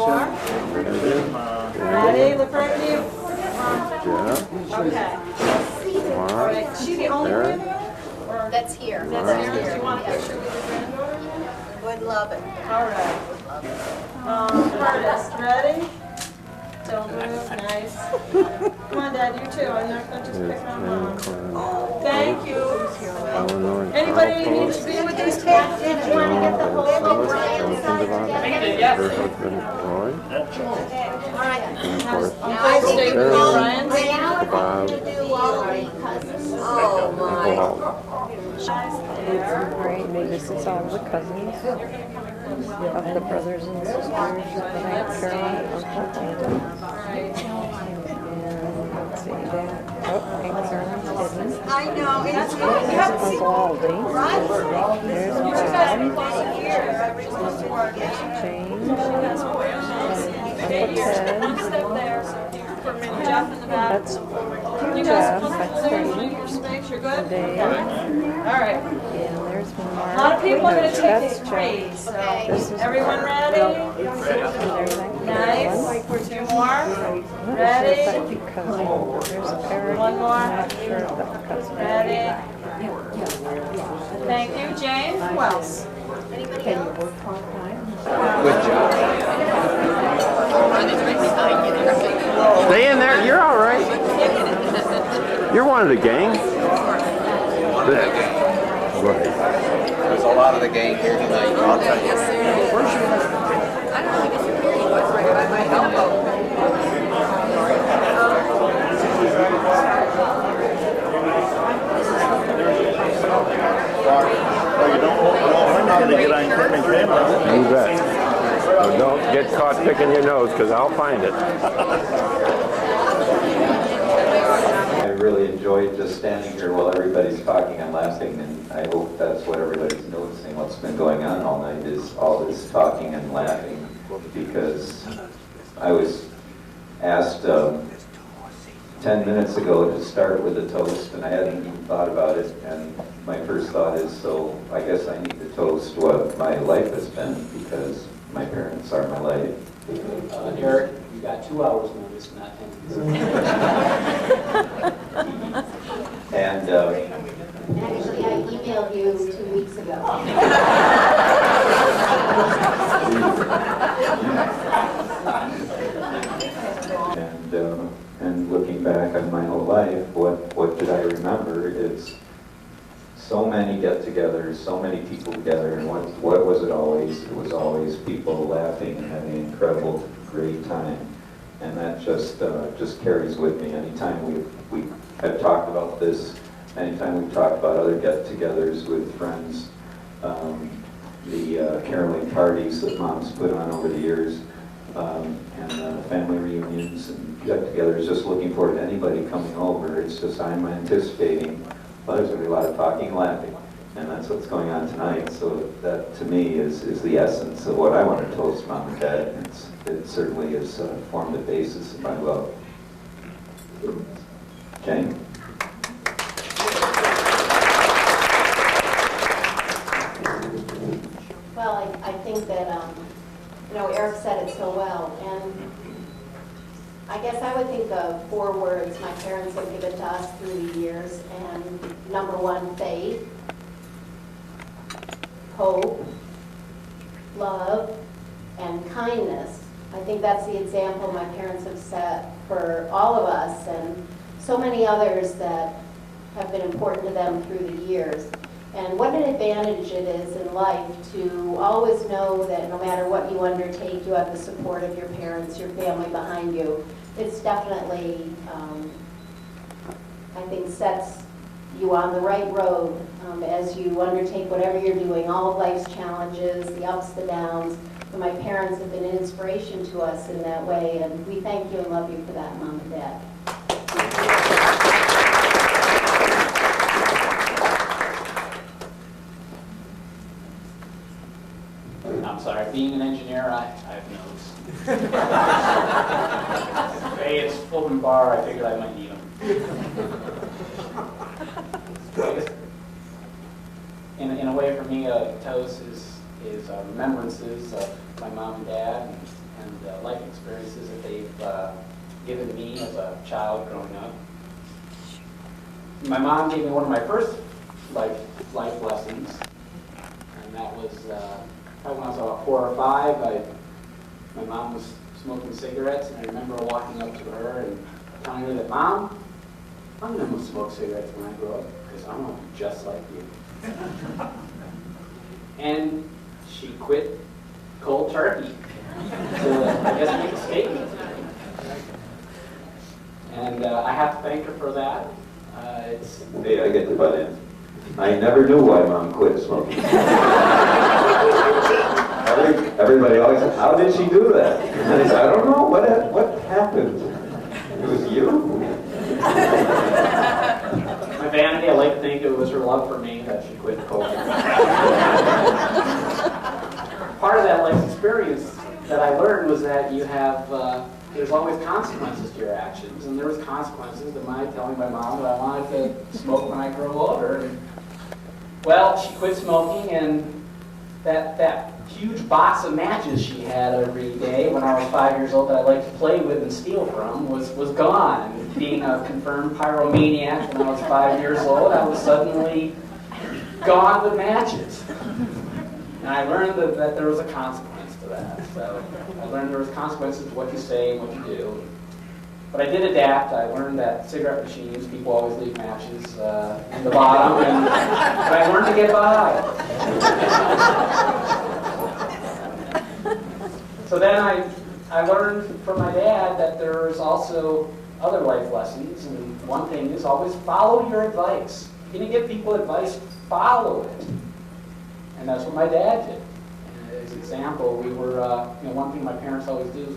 more. Ready? Look right at you. Okay. All right. Is she the only granddaughter? That's here. That's here. Do you want a picture with your granddaughter? Would love it. All right. Artist, ready? Don't move. Nice. Come on, Dad. You too. I'm not going to just pick on Mom. Thank you. Anybody need to be with these kids? Did you want to get the whole thing? Yes. Her husband, Roy. All right. And of course, Now stay with Brian. Bob, Oh my. Right, this is all the cousins of the brothers and sisters of Bob and Carolyn, Uncle Alden. And let's see, Dad. Oh, Aunt Carolyn's hidden. I know. It's There's Uncle Alden. There's Bob. Change. Uncle Ted. That's Jeff, I think. Dave. All right. And there's Mark. A lot of people are going to take That's these praise. So This is everyone ready? And there's Aunt Nice. Carolyn. Two more. I'm not Ready? sure if that'd be cousin. There's a parrot. One more. I'm not sure if that's cousin. Ready? Thank you, Jane. Who else? Anybody else? good job. Stay in there. You're all right. You're one of the gang. Right. There's a lot of the gang here tonight, I'll tell you. You bet. Well, don't get caught picking your nose, because I'll find it. I really enjoyed just standing here while everybody's talking and laughing, and I hope that's what everybody's noticing. What's been going on all night is all this talking and laughing, because I was asked 10 minutes ago to start with a toast, and I hadn't even thought about it, and my first thought is, so I guess I need to toast what my life has been, because my parents are my life. Eric, you got 2 hours notice, not 10 minutes. And Actually, I emailed you 2 weeks ago. And looking back on my whole life, what did I remember is so many get-togethers, so many people together, and what was it always? It was always people laughing and having an incredible, great time, and that just carries with me. Anytime we have talked about this, anytime we've talked about other get-togethers with friends, the caroling parties that Mom's put on over the years, and family reunions and get-togethers, just looking forward to anybody coming over. It's just I'm anticipating, well, there's going to be a lot of talking and laughing, and that's what's going on tonight. So that, to me, is the essence of what I want to toast Mom and Dad. It certainly has formed the basis of my love. Jane? Well, I think that, Eric said it so well, and I guess I would think of 4 words my parents have given to us through the years, and number 1, faith, hope, love, and kindness. I think that's the example my parents have set for all of us, and so many others that have been important to them through the years. And what an advantage it is in life to always know that no matter what you undertake, you have the support of your parents, your family behind you. It's definitely, I think, sets you on the right road as you undertake whatever you're doing, all of life's challenges, the ups, the downs. And my parents have been an inspiration to us in that way, and we thank you and love you for that, Mom and Dad. I'm sorry, being an engineer, I have notes. Hey, it's open bar, I figured I might need them. In a way, for me, a toast is is remembrances of my mom and dad and life experiences that they've given me as a child growing up. My mom gave me one of my first life lessons, and that was probably when I was about 4 or 5. My mom was smoking cigarettes, and I remember walking up to her and telling her that, "Mom, I'm going to smoke cigarettes when I grow up, because I want to be just like you." And she quit cold turkey to, I guess, make a statement. And I have to thank her for that. Hey, I get to butt in. I never knew why Mom quit smoking. Everybody always said, "How did she do that?" And I said, "I don't know. What happened? It was you." My vanity, I like to think it was her love for me that she quit cold. Part of that life experience that I learned was that you have, there's always consequences to your actions, and there was consequences to my telling my mom that I wanted to smoke when I grew older. And, well, she quit smoking, and that huge box of matches she had every day when I was 5 years old that I liked to play with and steal from was gone. And being a confirmed pyromaniac when I was 5 years old, I was suddenly gone with matches. And I learned that there was a consequence to that. So I learned there was consequences to what you say and what you do. But I did adapt. I learned that cigarette machines, people always leave matches in the bottom, but I learned to get by. So then I learned from my dad that there's also other life lessons, and one thing is always follow your advice. If you're going to give people advice, follow it. And that's what my dad did. And as an example, we were, one thing my parents always do is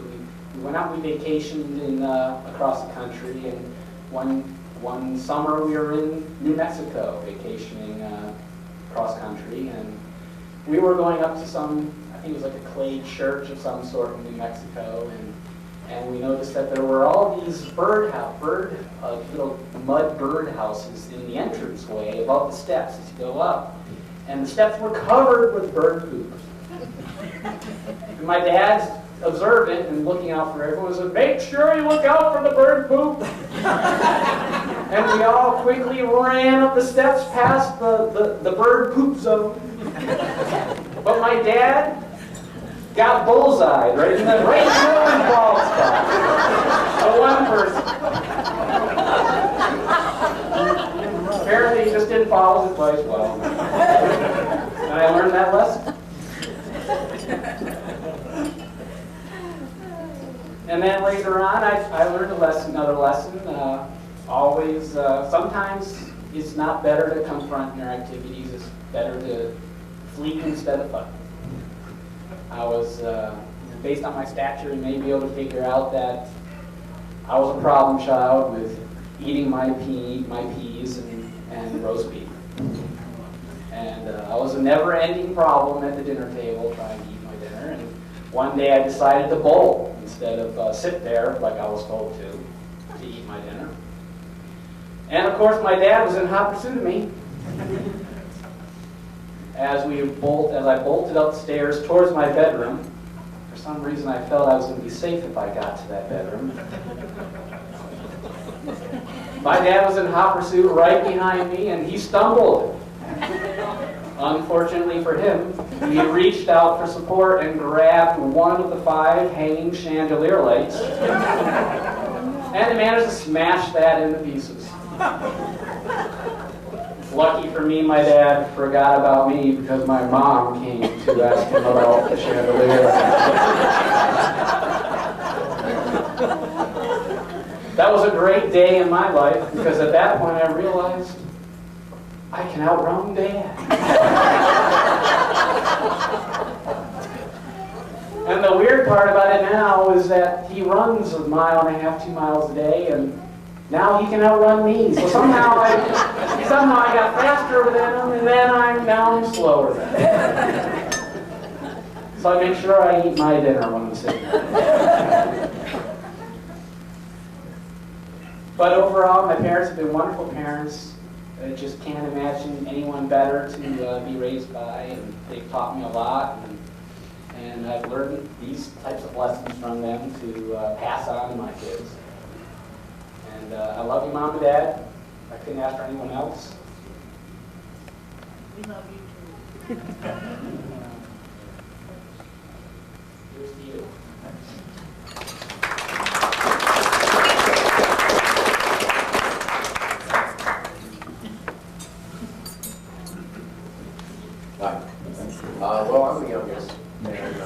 we went out, we vacationed across the country, and one summer we were in New Mexico vacationing cross country, and we were going up to some, I think it was like a clay church of some sort in New Mexico, and we noticed that there were all these little mud bird houses in the entranceway above the steps as you go up. And the steps were covered with bird poop. And my dad's observant and looking out for everyone said, "Make sure you look out for the bird poop." And we all quickly ran up the steps past the bird poop zone. But my dad got bullseyed right in the bald spot. The one person. Apparently he just didn't follow his advice well. And I learned that lesson. And then later on, I learned another lesson. Sometimes it's not better to confront your activities. It's better to flee instead of fight. I was, based on my stature, you may be able to figure out that I was a problem child with eating my peas and roast beef. And I was a never-ending problem at the dinner table trying to eat my dinner. And one day I decided to bolt instead of sit there like I was told to eat my dinner. And of course my dad was in hot pursuit of me. As I bolted up the stairs towards my bedroom, for some reason I felt I was going to be safe if I got to that bedroom. My dad was in hot pursuit right behind me, and he stumbled. Unfortunately for him, he reached out for support and grabbed one of the 5 hanging chandelier lights and managed to smash that into pieces. Lucky for me, my dad forgot about me because my mom came to ask him about the chandelier. That was a great day in my life because at that point I realized I can outrun Dad. And the weird part about it now is that he runs 1.5 miles, 2 miles a day, and now he can outrun me. So somehow I got faster than him, and then I'm slower than him. So I make sure I eat my dinner when I'm sitting there. But overall, my parents have been wonderful parents. I just can't imagine anyone better to be raised by, and they've taught me a lot, and I've learned these types of lessons from them to pass on to my kids. And I love you, Mom and Dad. I couldn't ask for anyone else. We love you too. Here's to you. Hi. Well, I'm the youngest, and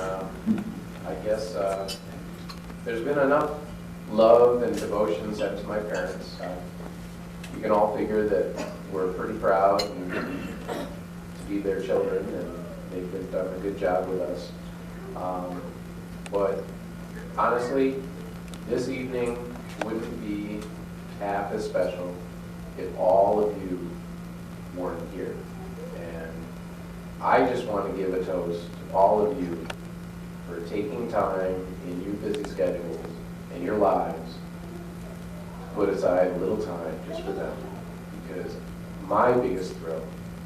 I guess there's been enough love and devotion sent to my parents. You can all figure that we're pretty proud to be their children, and they've done a good job with us. But honestly, this evening wouldn't be half as special if all of you weren't here. And I just want to give a toast to all of you for taking time in your busy schedules and your lives to put aside a little time just for them. Because my biggest thrill,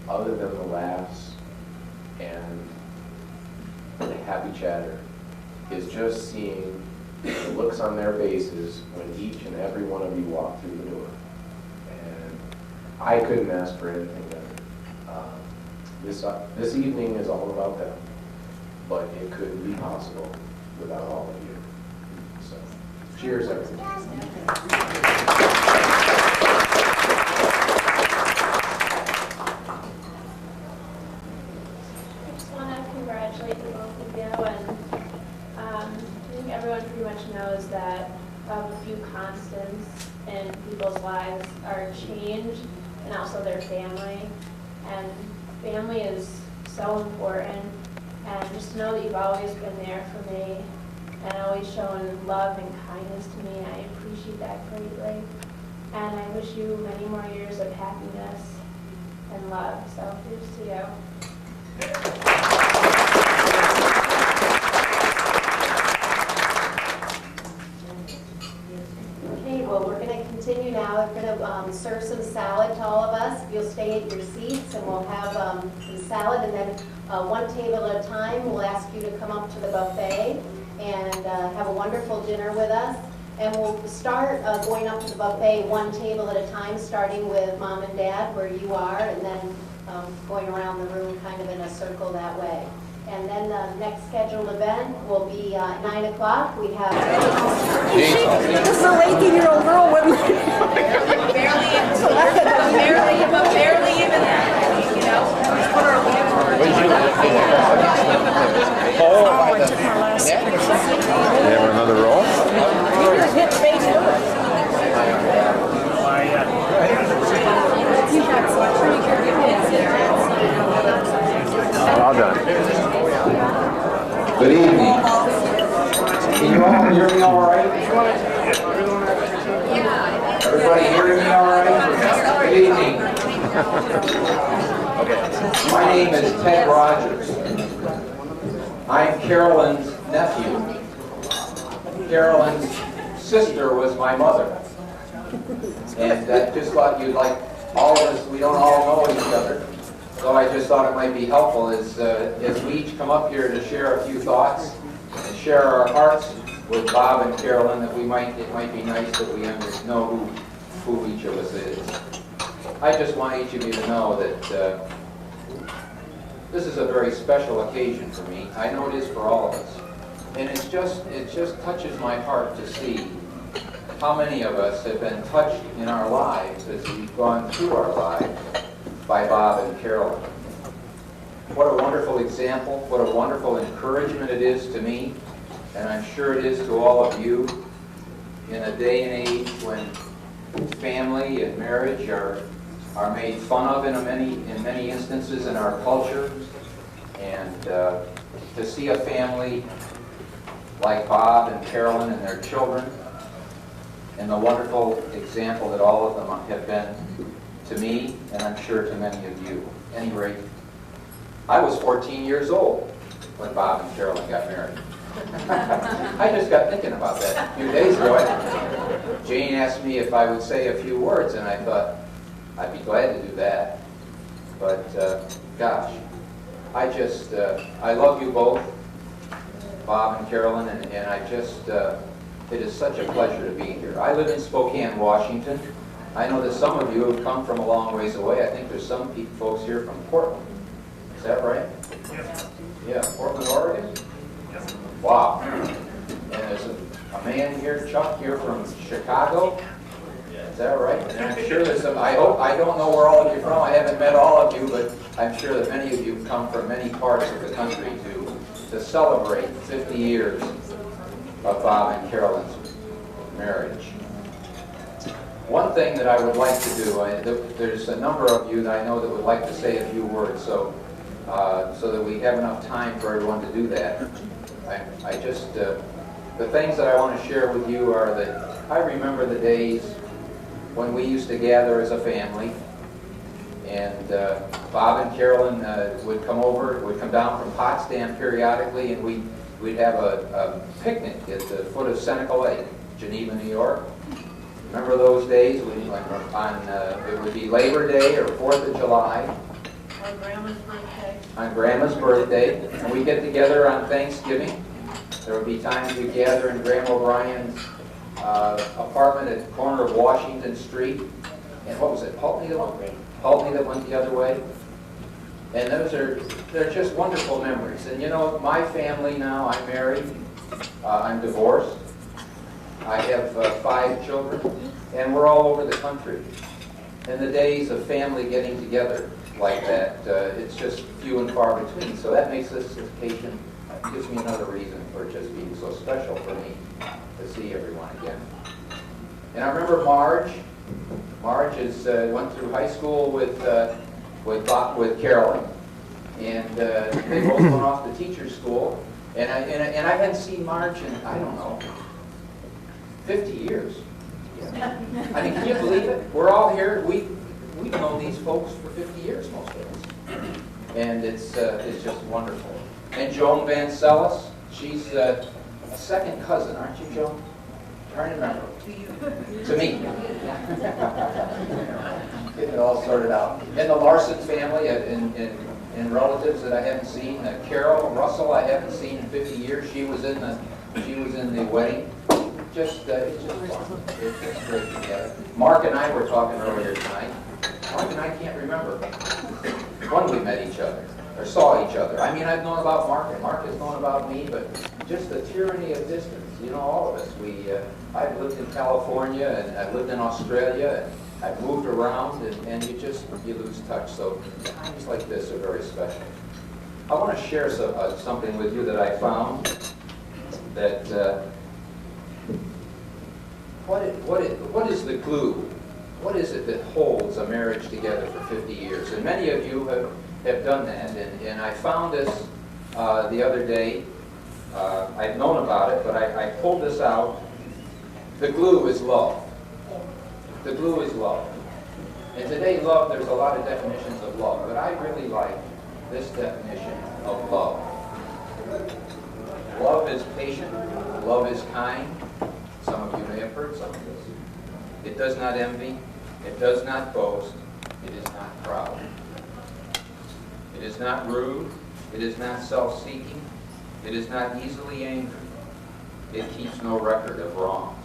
other than the laughs and the happy chatter, is just seeing the looks on their faces when each and every one of you walk through the door. And I couldn't ask for anything better. This evening is all about them, but it couldn't be possible without all of you. So, cheers, everyone. I just want to congratulate the both of you, and I think everyone pretty much knows that a few constants in people's lives are change and also their family. And family is so important, and just to know that you've always been there for me and always shown love and kindness to me, I appreciate that greatly. And I wish you many more years of happiness and love. So here's to you. Okay, well, we're going to continue now. We're going to serve some salad to all of us. You'll stay at your seats, and we'll have some salad, and then one table at a time. We'll ask you to come up to the buffet and have a wonderful dinner with us. And we'll start going up to the buffet one table at a time, starting with Mom and Dad, where you are, and then going around the room kind of in a circle that way. And then the next scheduled event will be 9 o'clock. We have... This is a 18-year-old girl with me. barely even that, you know? Oh, I took my last picture. You have another roll? You just hit Facebook. Well done. Good evening. Can you all hear me all right? Everybody hearing me all right? Good evening. My name is Ted Rodgers. I'm Carolyn's nephew. Carolyn's sister was my mother. And I just thought you'd like, all of us, we don't all know each other. So I just thought it might be helpful as we each come up here to share a few thoughts and share our hearts with Bob and Carolyn, that it might be nice that we know who each of us is. I just want each of you to know that this is a very special occasion for me. I know it is for all of us. And it just touches my heart to see how many of us have been touched in our lives as we've gone through our lives by Bob and Carolyn. What a wonderful example, what a wonderful encouragement it is to me, and I'm sure it is to all of you in a day and age when family and marriage are made fun of in many instances in our culture. And to see a family like Bob and Carolyn and their children, and the wonderful example that all of them have been to me, and I'm sure to many of you. At any rate, I was 14 years old when Bob and Carolyn got married. I just got thinking about that a few days ago. Jane asked me if I would say a few words, and I thought, I'd be glad to do that. But gosh, I love you both, Bob and Carolyn, and I just, it is such a pleasure to be here. I live in Spokane, Washington. I know that some of you have come from a long ways away. I think there's some folks here from Portland. Is that right? Yes. Yeah, Portland, Oregon? Yes. Wow. And there's a man here, Chuck, here from Chicago. Is that right? And I'm sure there's some, I don't know where all of you are from. I haven't met all of you, but I'm sure that many of you come from many parts of the country to celebrate 50 years of Bob and Carolyn's marriage. One thing that I would like to do, there's a number of you that I know that would like to say a few words, so that we have enough time for everyone to do that. The things that I want to share with you are that I remember the days when we used to gather as a family, and Bob and Carolyn would come down from Potsdam periodically, and we'd have a picnic at the foot of Seneca Lake, Geneva, New York. Remember those days? It would be Labor Day or 4th of July. On Grandma's birthday. On Grandma's birthday. And we'd get together on Thanksgiving. There would be times we'd gather in Grandma O'Brien's apartment at the corner of Washington Street. And what was it, Pulteney that went the other way? And they're just wonderful memories. And you know, my family now, I'm married, I'm divorced. I have 5 children, and we're all over the country. And the days of family getting together like that, it's just few and far between. So that makes this occasion, gives me another reason for it just being so special for me to see everyone again. And I remember Marge. Marge went through high school with Carolyn, and they both went off to teacher's school. And I hadn't seen Marge in, I don't know, 50 years. I mean, can you believe it? We're all here. We've known these folks for 50 years, most of us. And it's just wonderful. And Joan Van Sellis, she's a second cousin, aren't you, Joan? I'm trying to remember. To me. Getting it all sorted out. And the Larsson family and relatives that I haven't seen. Carol Russell, I haven't seen in 50 years. She was in the wedding. It's just fun. It's just great together. Mark and I were talking earlier tonight. Mark and I can't remember when we met each other or saw each other. I mean, I've known about Mark, and Mark has known about me, but just the tyranny of distance. You know, all of us. I've lived in California, and I've lived in Australia, and I've moved around, and you lose touch. So times like this are very special. I want to share something with you that I found that. What is the glue? What is it that holds a marriage together for 50 years? And many of you have done that. And I found this the other day. I've known about it, but I pulled this out. The glue is love. The glue is love. And today, love, there's a lot of definitions of love, but I really like this definition of love. Love is patient. Love is kind. Some of you may have heard some of this. It does not envy. It does not boast. It is not proud. It is not rude. It is not self-seeking. It is not easily angered. It keeps no record of wrongs.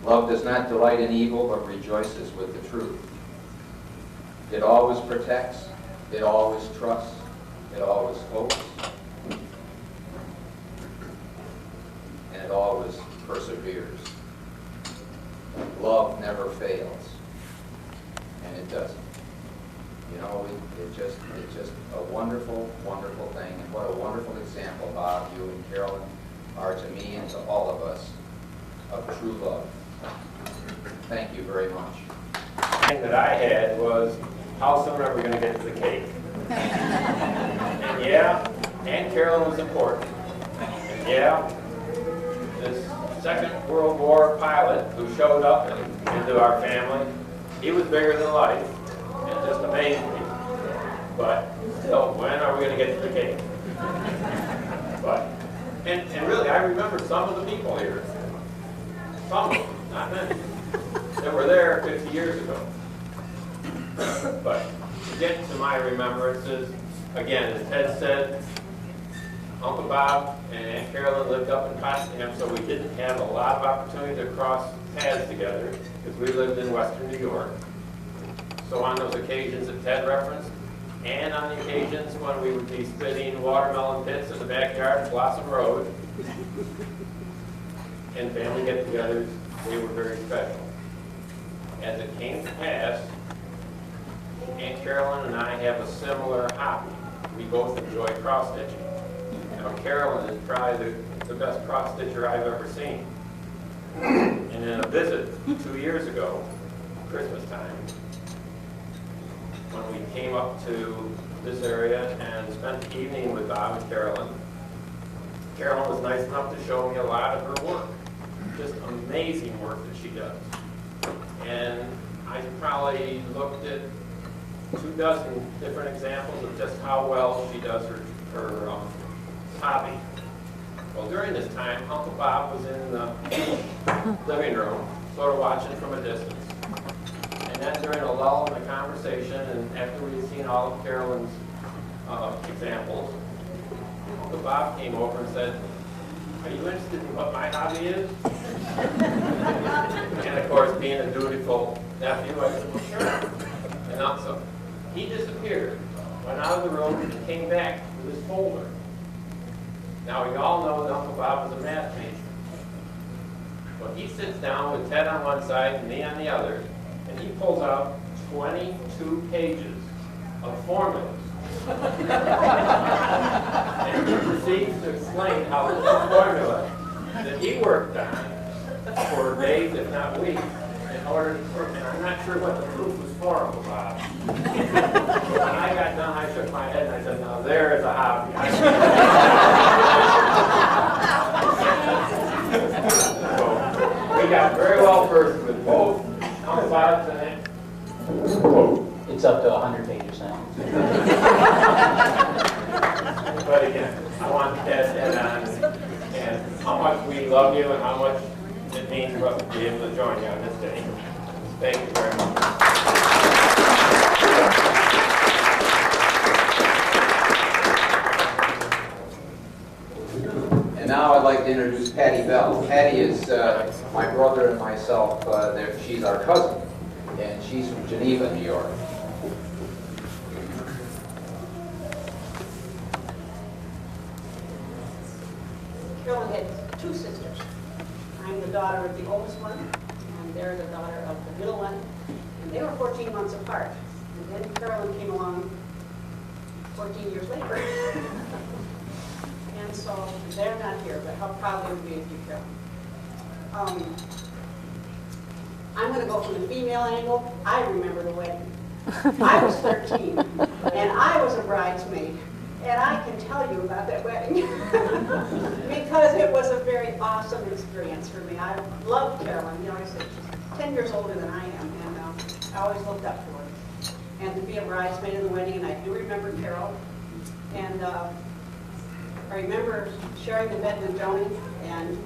Love does not delight in evil, but rejoices with the truth. It always protects. It always trusts. It always hopes. And it always perseveres. Love never fails. And it doesn't. You know, it's just a wonderful, wonderful thing. And what a wonderful example, Bob, you and Carolyn are to me and to all of us of true love. Thank you very much. The thing that I had was, how soon are we going to get to the cake? And yeah, Aunt Carolyn was important. And yeah, this Second World War pilot who showed up into our family, he was bigger than life. It just amazed me. But still, when are we going to get to the cake? But, and really, I remember some of the people here. Some of them, not many. that were there 50 years ago. But to get to my remembrances, again, as Ted said, Uncle Bob and Aunt Carolyn lived up in Potsdam, so we didn't have a lot of opportunity to cross paths together because we lived in Western New York. So on those occasions that Ted referenced, and on the occasions when we would be spitting watermelon pits in the backyard of Blossom Road, and family get-togethers, they were very special. As it came to pass, Aunt Carolyn and I have a similar hobby. We both enjoy cross-stitching. Now, Carolyn is probably the best cross-stitcher I've ever seen. And in a visit 2 years ago, Christmas time, when we came up to this area and spent the evening with Bob and Carolyn, Carolyn was nice enough to show me a lot of her work. Just amazing work that she does. And I probably looked at 24 different examples of just how well she does her hobby. Well, during this time, Uncle Bob was in the living room, sort of watching from a distance. And then during a lull in the conversation, and after we had seen all of Carolyn's examples, Uncle Bob came over and said, "Are you interested in what my hobby is?" And of course, being a dutiful nephew, I said, "Well, sure." And so he disappeared, went out of the room, and came back with his folder. Now, we all know that Uncle Bob was a math major. Well, he sits down with Ted on one side and me on the other, and he pulls out 22 pages of formulas. And he proceeds to explain how this formula that he worked on for days, if not weeks, in order to prove, and I'm not sure what the proof was for, Uncle Bob. When I got done, I shook my head and I said, "Now there is a hobby." So we got very well versed with both Uncle Bob's and it. It's up to 100 pages now. But again, I want to pass that on and how much we love you and how much it means for us to be able to join you on this day. Thank you very much. And now I'd like to introduce Patty Bell. Patty is my brother and myself. She's our cousin, and she's from Geneva, New York. Carolyn had two sisters. I'm the daughter of the oldest one, and they're the daughter of the middle one. And they were 14 months apart. And then Carolyn came along 14 years later. And so they're not here, but how proud they would be of you, Carolyn. I'm going to go from the female angle. I remember the wedding. I was 13, and I was a bridesmaid. And I can tell you about that wedding because it was a very awesome experience for me. I love Carolyn. You know, I said she's 10 years older than I am, and I always looked up to her. And to be a bridesmaid in the wedding, and I do remember Carol. And I remember sharing the bed with Joni, and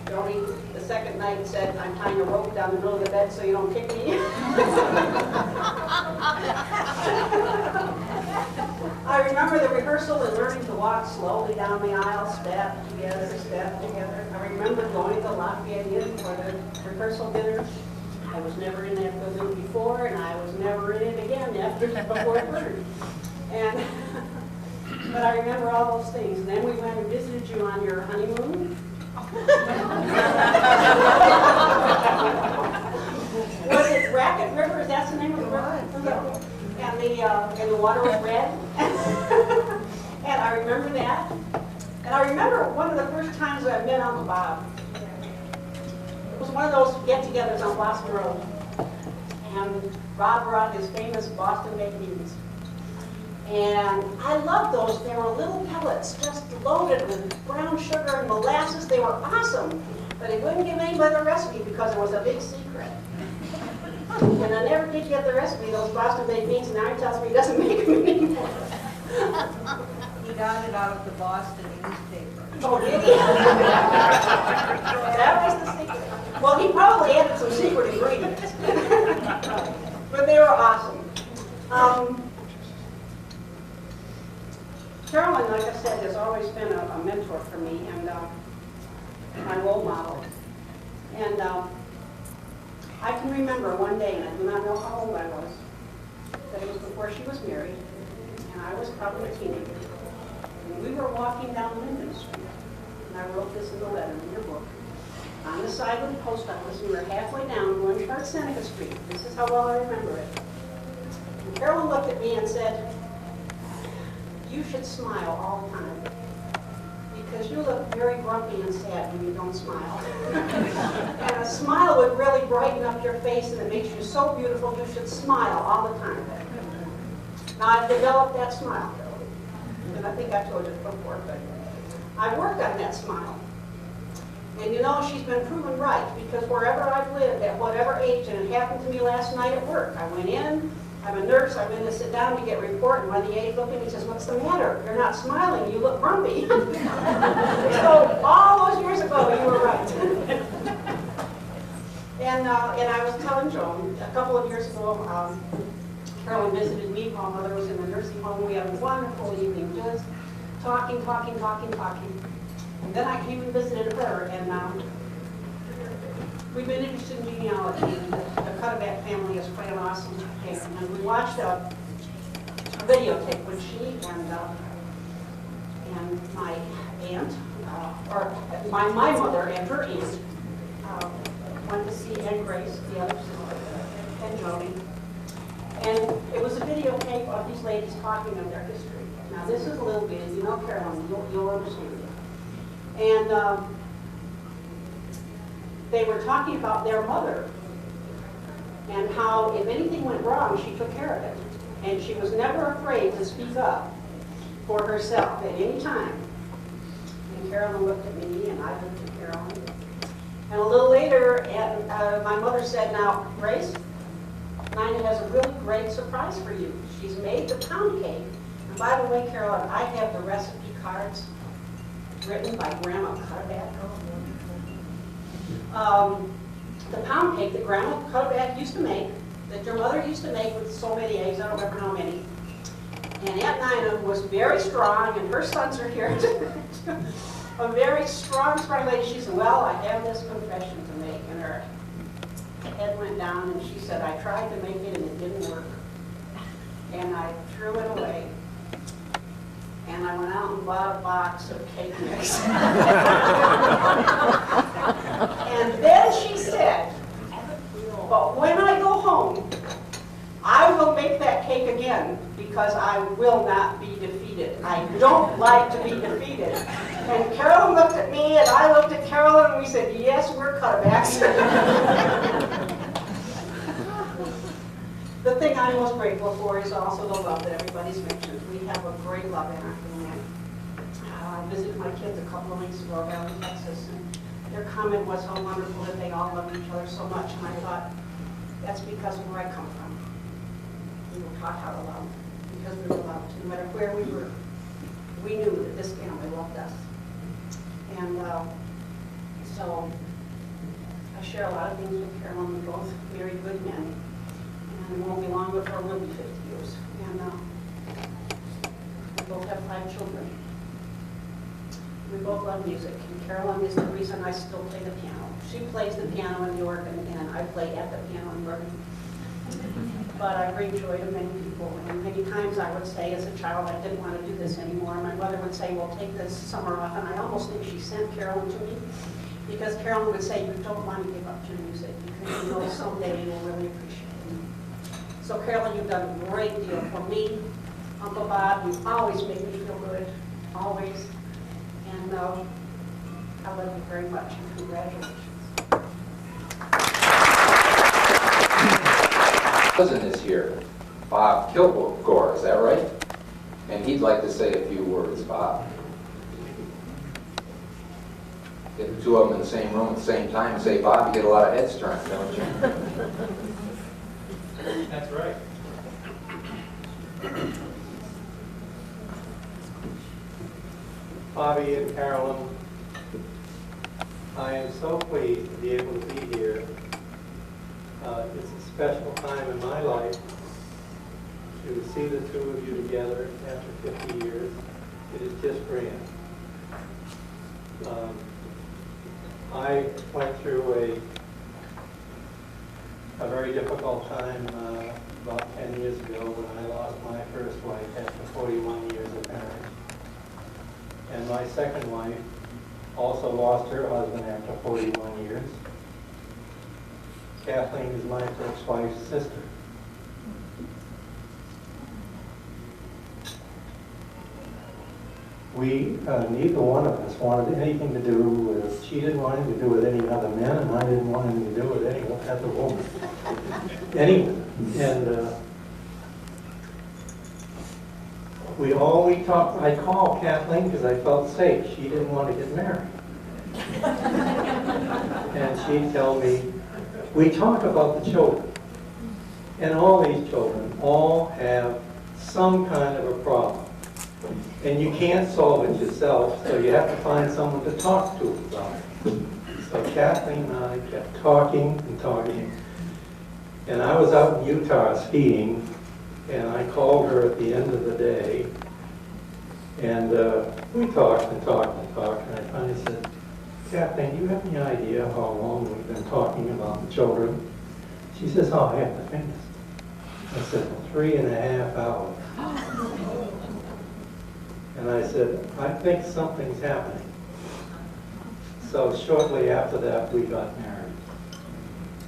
Joni, the second night, said, "I'm tying a rope down the middle of the bed so you don't kick me." I remember the rehearsal and learning to walk slowly down the aisle, step together, step together. I remember going to the Lafayette Inn for the rehearsal dinner. I was never in that building before, and I was never in it again before it burned. But I remember all those things. And then we went and visited you on your honeymoon. Was it Racket River? Is that the name of the river? And the water was red. And I remember that. And I remember one of the first times I met Uncle Bob. It was one of those get-togethers on Blossom Road. And Bob brought his famous Boston baked beans. And I loved those. They were little pellets just loaded with brown sugar and molasses. They were awesome. But he wouldn't give anybody the recipe because it was a big secret. And I never did get the recipe, those Boston baked beans, and now he tells me he doesn't make them anymore. He got it out of the Boston newspaper. Oh, did he? That was the secret. Well, he probably added some secret ingredients. But they were awesome. Carolyn, like I said, has always been a mentor for me and my role model. And I can remember one day, and I do not know how old I was, but it was before she was married, and I was probably a teenager. And we were walking down Linden Street, and I wrote this in the letter in your book. On the side of the post office, we were halfway down going towards Seneca Street. This is how well I remember it. And Carolyn looked at me and said, "You should smile all the time, because you look very grumpy and sad when you don't smile. And a smile would really brighten up your face, and it makes you so beautiful. You should smile all the time." Now, I've developed that smile, and I think I've told you before, but I've worked on that smile. And you know, she's been proven right, because wherever I've lived, at whatever age, and it happened to me last night at work. I went in, I'm a nurse, I went to sit down to get a report, and one of the aides looked at me and says, "What's the matter? You're not smiling, you look grumpy." So all those years ago, you were right. And I was telling Joan, a couple of years ago, Carolyn visited me while Mother was in the nursing home. We had a wonderful evening, just talking. And then I came and visited her, and we've been interested in genealogy. The Cutterback family is quite an awesome family. And we watched a videotape when she and my aunt, or my mother and her aunt, went to see Aunt Grace, the other sister, and Jody. And it was a videotape of these ladies talking of their history. Now this is a little bit, you know, Carolyn, you'll understand it. And they were talking about their mother and how if anything went wrong, she took care of it. And she was never afraid to speak up for herself at any time. And Carolyn looked at me, and I looked at Carolyn. And a little later, my mother said, "Now, Grace, Nina has a really great surprise for you. She's made the pound cake. And by the way, Carolyn, I have the recipe cards written by Grandma Cutterback. The pound cake that Grandma Cutterback used to make, that your mother used to make with so many eggs, I don't remember how many. And Aunt Nina was very strong, and her sons are here. A very strong lady. She said, "Well, I have this confession to make." And her head went down, and she said, "I tried to make it, and it didn't work. And I threw it away. And I went out and bought a box of cake mix." And then she said, "But when I go home, I will make that cake again, because I will not be defeated. I don't like to be defeated." And Carolyn looked at me, and I looked at Carolyn, and we said, "Yes, we're Cutterbacks." The thing I'm most grateful for is also the love that everybody's mentioned. We have a great love in our family. I visited my kids a couple of weeks ago down in Texas, and their comment was how wonderful that they all love each other so much. And I thought, that's because of where I come from. We were taught how to love, because we were loved. No matter where we were, we knew that this family loved us. And so I share a lot of things with Carolyn. We both married good men. And it won't be long before we'll be 50 years. And we both have 5 children. We both love music. And Carolyn is the reason I still play the piano. She plays the piano and the organ, and I play at the piano and the organ. But I bring joy to many people. And many times I would say as a child, I didn't want to do this anymore. My mother would say, "Well, take this summer off." And I almost think she sent Carolyn to me, because Carolyn would say, "You don't want to give up your music, because you know someday you will really appreciate it." So Carolyn, you've done a great deal for me. Uncle Bob, you always make me feel good, always. And I love you very much, and congratulations. Cousin is here, Bob Kilgore, is that right? And he'd like to say a few words, Bob. Get the two of them in the same room at the same time and say, "Bob, you get a lot of heads turned, don't you?" That's right. Bobby and Carolyn, I am so pleased to be able to be here. It's a special time in my life to see the two of you together after 50 years. It is just grand. I went through a very difficult time about 10 years ago when I lost my first wife after 41 years of marriage. And my second wife also lost her husband after 41 years. Kathleen is my first wife's sister. We, neither one of us wanted anything to do with, she didn't want anything to do with any other men, and I didn't want anything to do with any other woman. Anyone. And we talked, I called Kathleen because I felt safe. She didn't want to get married. And she'd tell me, we talk about the children. And all these children all have some kind of a problem. And you can't solve it yourself, so you have to find someone to talk to about it. So Kathleen and I kept talking and talking. And I was out in Utah skiing, and I called her at the end of the day. And we talked and talked and talked, and I finally said, Kathleen, do you have any idea how long we've been talking about the children? She says, oh, I have the fingers. I said, 3.5 hours. And I said, I think something's happening. So shortly after that, we got married.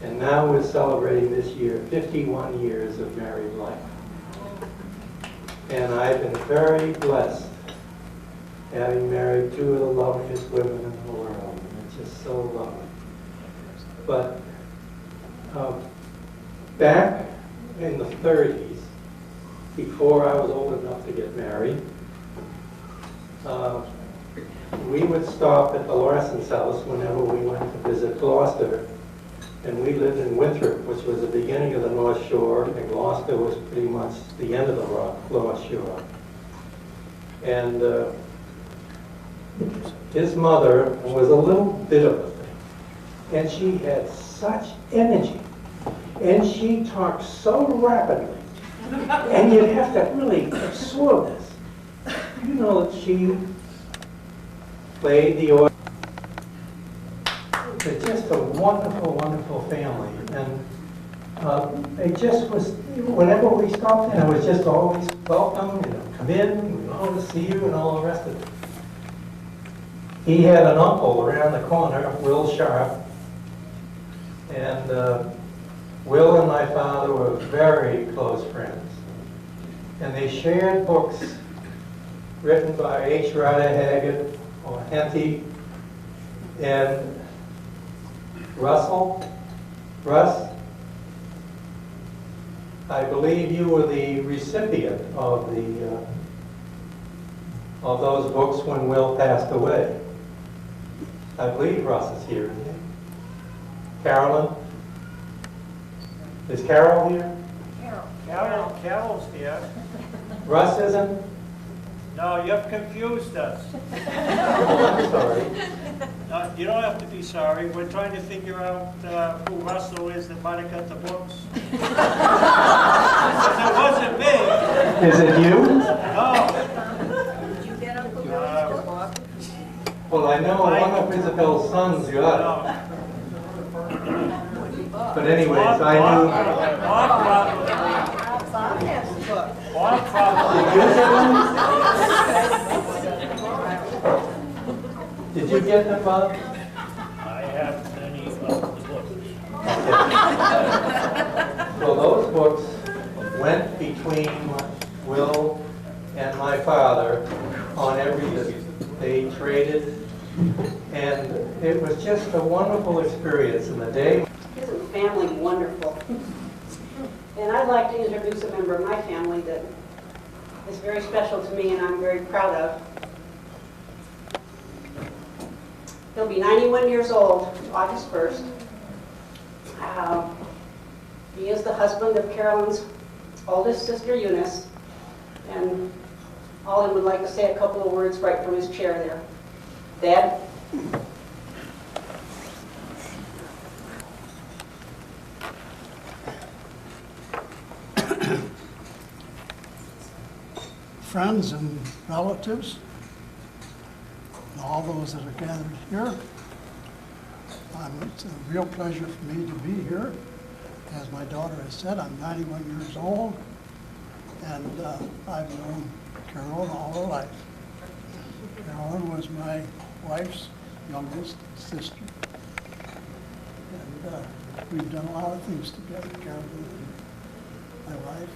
And now we're celebrating this year 51 years of married life. And I've been very blessed having married two of the loveliest women in the world. And it's just so lovely. But back in the 30s, before I was old enough to get married, we would stop at the Larsson's house whenever we went to visit Gloucester. And we lived in Winthrop, which was the beginning of the North Shore, and Gloucester was pretty much the end of the North Shore. And his mother was a little bit of a thing. And she had such energy. And she talked so rapidly. And you'd have to really absorb this. You know, she played the organ. It's just a wonderful, wonderful family. And it just was, whenever we stopped in, it was just always welcome, you know, come in, we love to see you, and all the rest of it. He had an uncle around the corner, Will Sharp. And Will and my father were very close friends. And they shared books written by H. Rider Haggard or Henty and Russ, I believe you were the recipient of those books when Will passed away. I believe Russ is here, isn't he? Carolyn? Is Carol here? Carol's here. Russ isn't? No, you've confused us. I'm sorry. No, you don't have to be sorry. We're trying to figure out who Russell is that might have got the books. Because it wasn't me. Is it you? No. Did you get up the book? Well, I know one of Isabel's sons got it. But anyways, I knew... Bob has the book. Did you get them, Bob? I have many of the books. Well, those books went between Will and my father on everything. They traded, and it was just a wonderful experience. In the day. Isn't family wonderful? And I'd like to introduce a member of my family that is very special to me and I'm very proud of. He'll be 91 years old, August 1st. He is the husband of Carolyn's oldest sister, Eunice. And Alden would like to say a couple of words right from his chair there. Dad? friends and relatives, and all those that are gathered here. It's a real pleasure for me to be here. As my daughter has said, I'm 91 years old, and I've known Carolyn all her life. Carolyn was my wife's youngest sister, and we've done a lot of things together, Carolyn and my wife.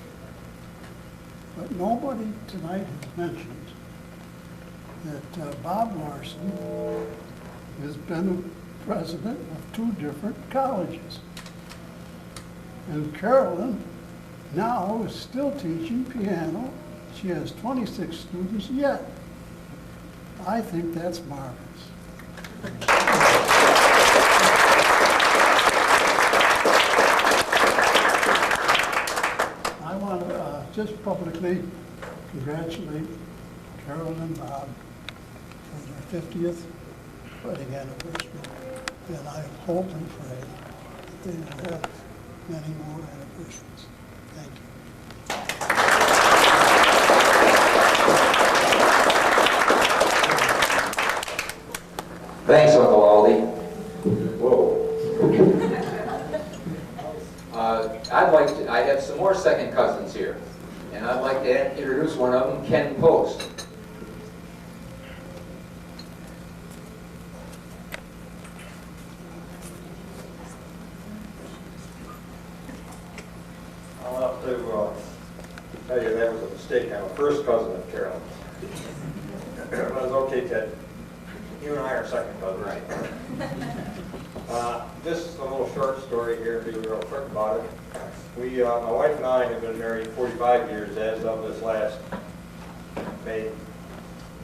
But nobody tonight has mentioned that Bob Larsson has been a president of 2 different colleges. And Carolyn now is still teaching piano. She has 26 students yet. I think that's marvelous. I want to just publicly congratulate Carolyn and Bob for their 50th wedding anniversary. And I hope and pray that they will have many more anniversaries. Thank you. Thanks, Uncle Aldi. Whoa. I have some more second cousins here, and I'd like to introduce one of them, Ken Post. I'll have to tell you that was a mistake. I'm a first cousin of Carolyn. But it's okay, Ted. You and I are second cousins. Right. Just a little short story here, be real quick about it. My wife and I have been married 45 years as of this last May.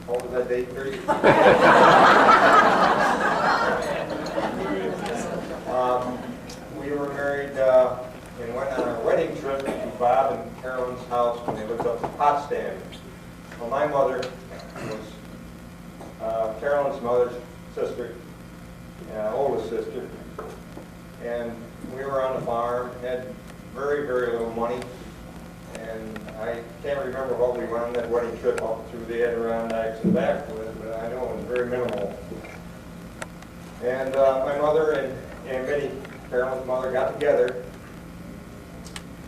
What was that date? We were married and went on a wedding trip to Bob and Carolyn's house when they lived up in Potsdam. Well, my mother was Carolyn's mother's sister, oldest sister, and we were on the farm, had very, very little money, and I can't remember what we went on that wedding trip up through the Adirondacks and back with, but I know it was very minimal. And my mother and Minnie, Carolyn's mother, got together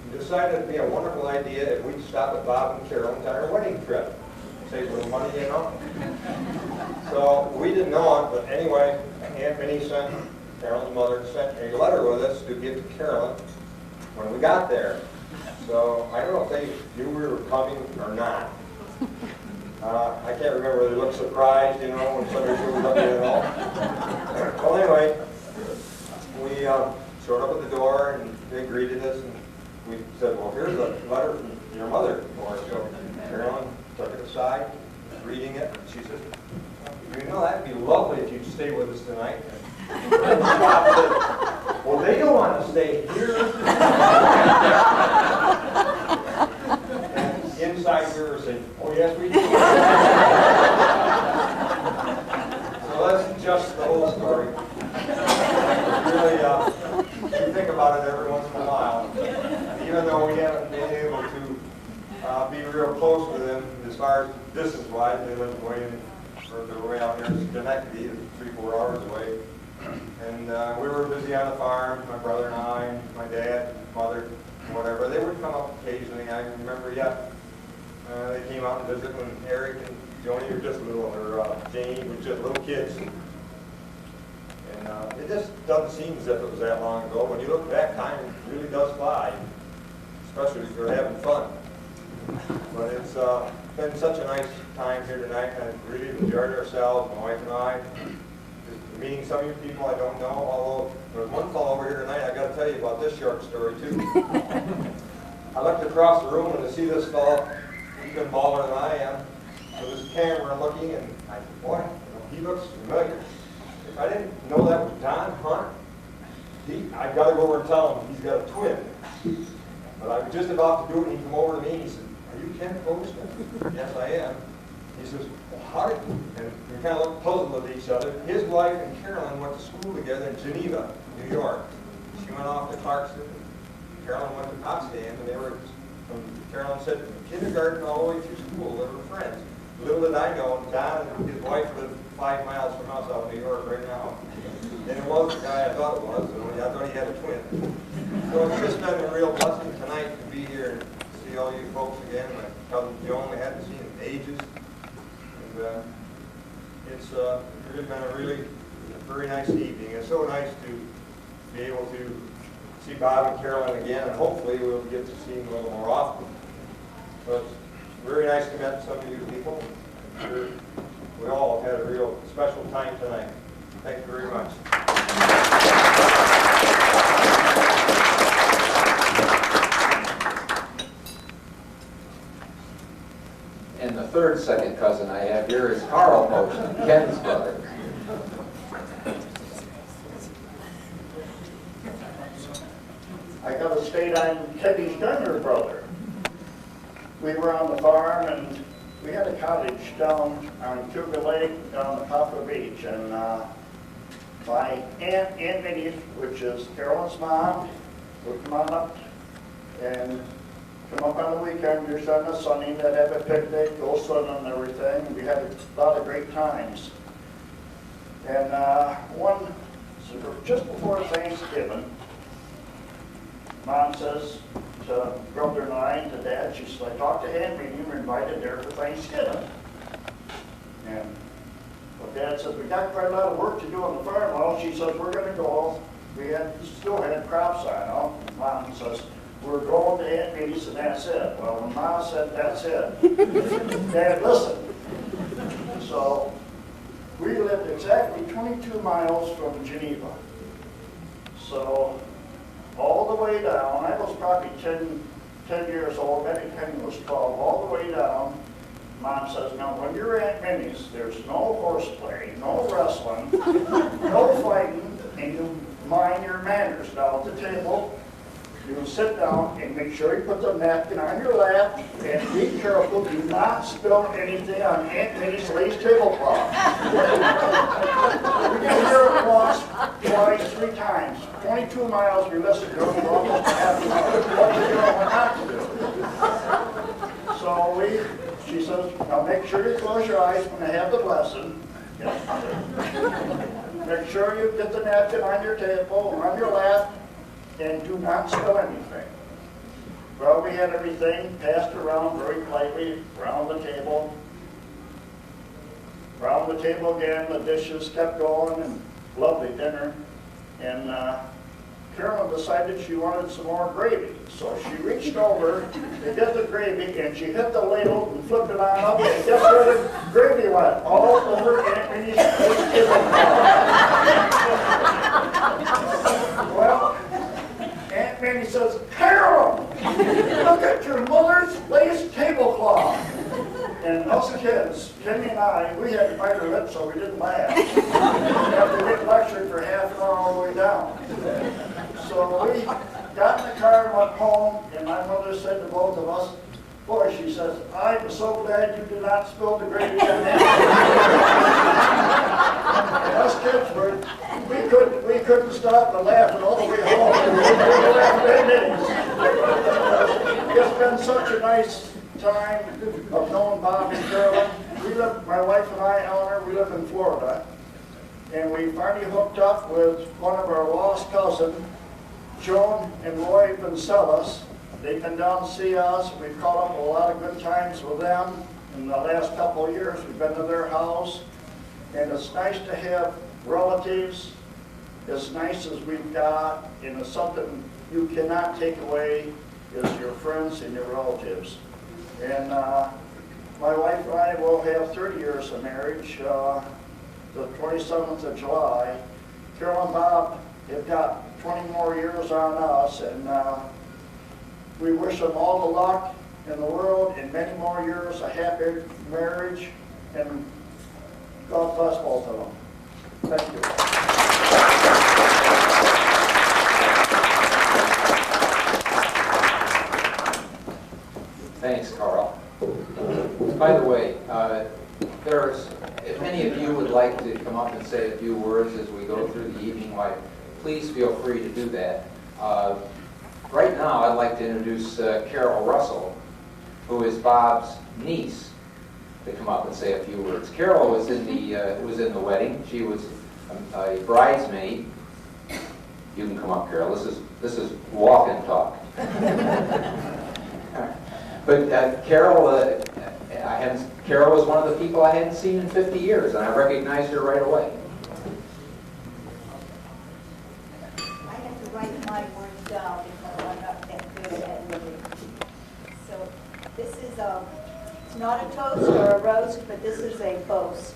and decided it'd be a wonderful idea if we'd stop at Bob and Carolyn's on our wedding trip. Save a little money, you know? So we didn't know it, but anyway, Aunt Minnie Carolyn's mother sent a letter with us to give to Carolyn when we got there. So I don't know if they knew we were coming or not. I can't remember whether they looked surprised, you know, when somebody showed up at all. Well, anyway, we showed up at the door and they greeted us, and we said, well, here's a letter from your mother for us. So Carolyn took it aside, reading it, and she said, you know, that'd be lovely if you'd stay with us tonight. And Bob said, well, they don't want to stay here. And inside we were saying, oh, yes, we do. So that's just the whole story. Really, you think about it every once in a while. Even though we haven't been able to be real close with them as far as distance-wise, they live way out here in Schenectady, 3-4 hours away. And we were busy on the farm, my brother and I, and my dad, mother, whatever. They would come up occasionally. I remember, they came out and visit when Eric and Joni were just little, or Janie was just little kids. And it just doesn't seem as if it was that long ago. When you look back, time really does fly, especially if you're having fun. But it's been such a nice time here tonight, and I really enjoyed ourselves, my wife and I. Just meeting some of you people I don't know, although there's one fellow over here tonight, I got to tell you about this short story too. I looked across the room and to see this fellow, he's been baller than I am, with his camera looking, and I said, boy, he looks familiar. If I didn't know that was Don Hunt, I've got to go over and tell him he's got a twin. But I was just about to do it, and he came over to me and he said, are you Ken Poston? Yes, I am. He says, well, how did you? And we kind of looked puzzled at each other. His wife and Carolyn went to school together in Geneva, New York. She went off to Clarkston. Carolyn went to Potsdam, and they were Carolyn said, from kindergarten all the way through school, they were friends. Little did I know, Don and his wife live 5 miles from us out in New York right now. And it was the guy I thought it was, and I thought he had a twin. So it's just been a real blessing tonight to be here and see all you folks again. My cousin Joan, I hadn't seen in ages. And it's really been a really very nice evening. It's so nice to be able to see Bob and Carolyn again, and hopefully we'll get to see them a little more often. So it's very nice to meet some of you people. We all had a real special time tonight. Thank you very much. And the third second cousin I have here is Carl Motion, Ken's brother. I gotta state I'm Teddy's younger brother. We were on the farm and we had a cottage down on Kilgore Lake down the Poplar Beach, and my Aunt Minnie, which is Carolyn's mom, would come on up and come up on the weekend, your son and Sonny, they'd have a picnic, go swimming and everything. We had a lot of great times. And just before Thanksgiving, Mom says to brother and I and to Dad, she says, I talked to Aunt Minnie, we're invited there for Thanksgiving. And Dad says, we got quite a lot of work to do on the farm. Well, she says, we're going to go. We still had crops on. And Mom says, we're going to Aunt Minnie's and that's it. Well, when Mom said that's it, Dad listened. So we lived exactly 22 miles from Geneva. So all the way down, I was probably 10 years old, maybe Penny was 12, all the way down. Mom says, now when you're at Minnie's, there's no horseplay, no wrestling, no fighting, and you mind your manners. Now at the table, you sit down and make sure you put the napkin on your lap and be careful, do not spill anything on Aunt Minnie's lace tablecloth. We can hear it once, twice, 3 times. 22 miles we listened to it for almost half an hour. What to do and what not to do. So she says, now make sure you close your eyes when they have the lesson. Make sure you get the napkin on your table, on your lap, and do not spill anything. Well, we had everything passed around very politely around the table. Around the table again, the dishes kept going, and lovely dinner. And Carolyn decided she wanted some more gravy. So she reached over to get the gravy, and she hit the ladle and flipped it on up, and guess where the gravy went? All over Aunt Minnie's Well, Aunt Minnie says, Carolyn, look at your mother's lace tablecloth. And us kids, Kenny and I, we had to bite our lips so we didn't laugh. After we get lectured for half an hour all the way down. So we got in the car and went home, and my mother said to both of us, boy, she says, I'm so glad you did not spill the gravy on that. And us kids we couldn't stop but laughing all the way home. It's been such a nice time of knowing Bob and Carolyn. My wife and I, Eleanor, we live in Florida. And we finally hooked up with one of our lost cousins, Joan and Roy Vincelis. They've been down to see us. We've caught up a lot of good times with them. In the last couple of years, we've been to their house. And it's nice to have relatives as nice as we've got. And it's something you cannot take away is your friends and your relatives. And my wife and I will have 30 years of marriage, the 27th of July. Carol and Bob have got 20 more years on us, and we wish them all the luck in the world and many more years of happy marriage, and God bless both of them. Thank you. Thanks, Carl. By the way, if any of you would like to come up and say a few words as we go through the evening, please feel free to do that. Right now, I'd like to introduce Carol Russell, who is Bob's niece, to come up and say a few words. Carol was in the wedding. She was a bridesmaid. You can come up, Carol. This is walk and talk. But Carol, Carol was one of the people I hadn't seen in 50 years, and I recognized her right away. I have to write my words down because I'm not that good at reading. So this is it's not a toast or a roast, but this is a boast.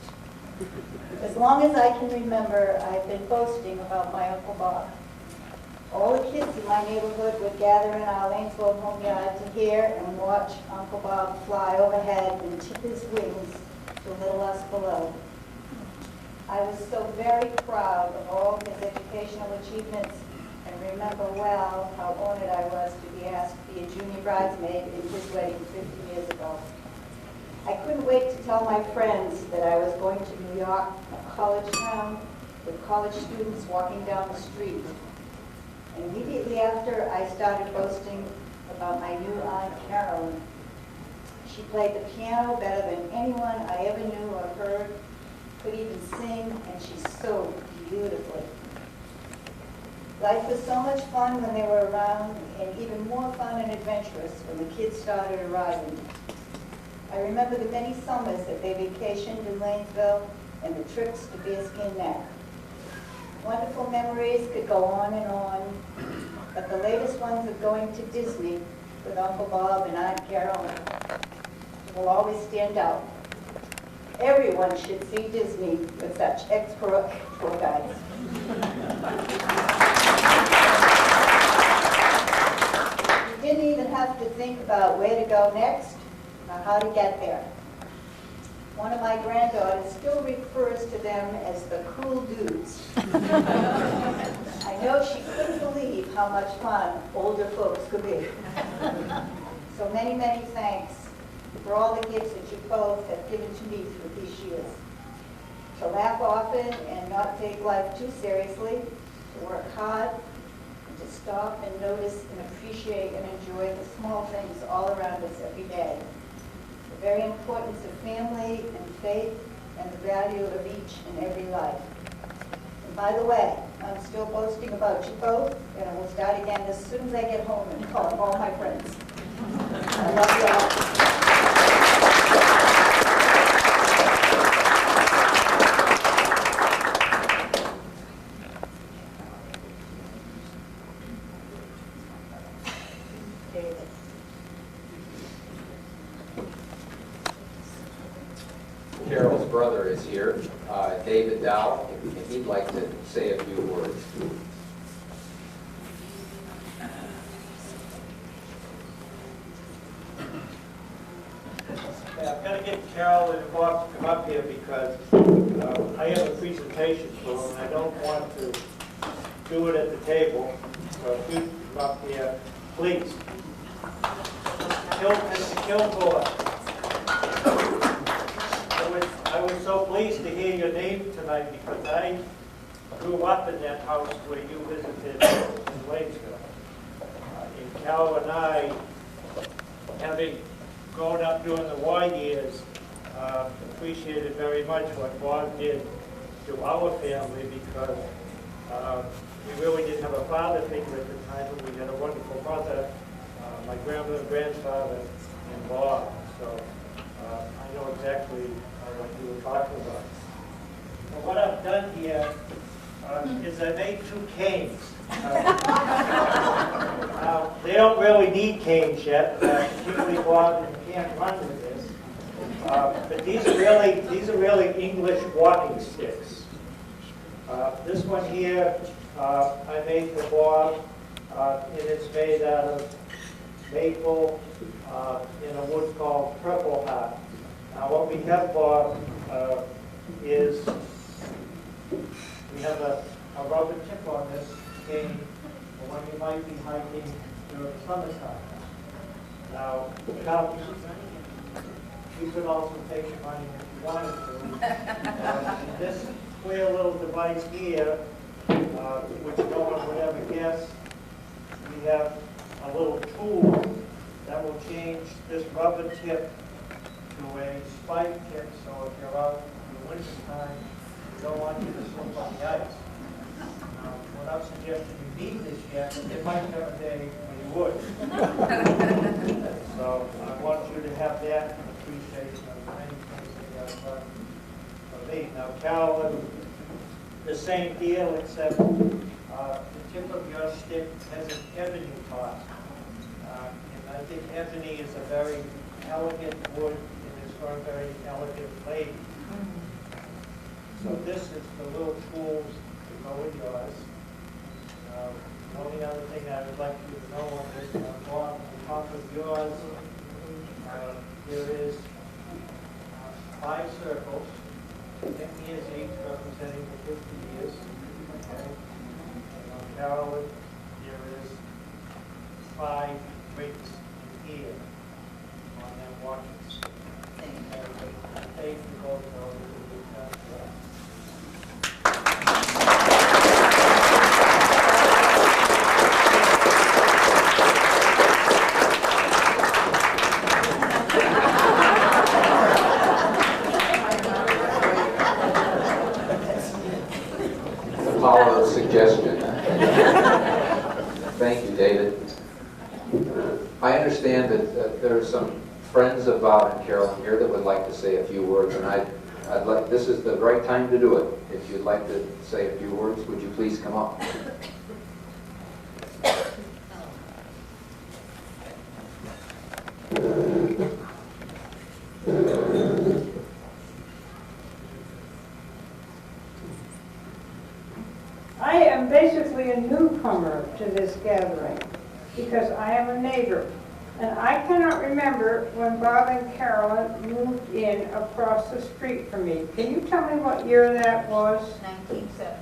As long as I can remember, I've been boasting about my Uncle Bob. All the kids in my neighborhood would gather in our Lanesville home yard to hear and watch Uncle Bob fly overhead and tip his wings to little us below. I was so very proud of all his educational achievements and remember well how honored I was to be asked to be a junior bridesmaid in his wedding 50 years ago. I couldn't wait to tell my friends that I was going to New York, a college town, with college students walking down the street. And immediately after, I started boasting about my new Aunt Carolyn. She played the piano better than anyone I ever knew or heard, could even sing, and she sewed beautifully. Life was so much fun when they were around, and even more fun and adventurous when the kids started arriving. I remember the many summers that they vacationed in Lanesville and the trips to Bearskin Neck. Wonderful memories could go on and on, but the latest ones of going to Disney with Uncle Bob and Aunt Carolyn will always stand out. Everyone should see Disney with such expert tour guides. You didn't even have to think about where to go next or how to get there. One of my granddaughters still refers to them as the cool dudes. I know she couldn't believe how much fun older folks could be. So many, many thanks for all the gifts that you both have given to me through these years. To laugh often and not take life too seriously, to work hard, and to stop and notice and appreciate and enjoy the small things all around us every day. The very importance of family and faith and the value of each and every life. And by the way, I'm still boasting about you both, and I will start again as soon as I get home and call all my friends. I love you all. Carol's brother is here, David Dow, if he'd like to say a few words. Yeah, I've got to get Carol and Bob to come up here because I have a presentation for them and I don't want to do it at the table. So if you come up here, please. Mr. Kilgore. I was so pleased to hear your name tonight because I grew up in that house where you visited in Wadesville. And Carol and I, having grown up during the war years, appreciated very much what Bob did to our family because we really didn't have a father figure at the time, but we had a wonderful mother, my grandmother, grandfather, and Bob. So I know exactly what you were talking about. Well, what I've done here is I made two canes. They don't really need canes yet, particularly Bob can't run with this. But these are really English walking sticks. This one here I made for Bob, and it's made out of maple in a wood called purple heart. Now what we have, Bob, is we have a rubber tip on this cane for when you might be hiking during the summertime. Now, you could also take your money if you wanted to. This clear little device here, which no one would ever guess, we have a little tool that will change this rubber tip to a spike tip, so if you're out in the winter time, we don't want you to slip on the ice. Now, we're not suggesting you need this yet, but there might come a day when you would. So I want you to have that appreciation of many things that you have done for me. Now, Carolyn, the same deal, except the tip of your stick has an ebony top. And I think ebony is a very elegant wood, and it's for a very elegant lady. So this is the little tools that go with yours. The only other thing I would like you to know on this, on top of yours, there is 5 circles, 10 years each, representing the 50 years. Okay. And on Carolyn, there is 5 rings in here on them watches. And thank you both for all that you've done for us. Power of suggestion. Thank you, David. I understand that there are some friends of Bob and Carolyn here that would like to say a few words, and I'd like, this is the right time to do it. If you'd like to say a few words, would you please come up? I am basically a newcomer to this gathering because I am a neighbor. And I cannot remember when Bob and Carolyn moved in across the street from me. Can you tell me what year that was? 1970.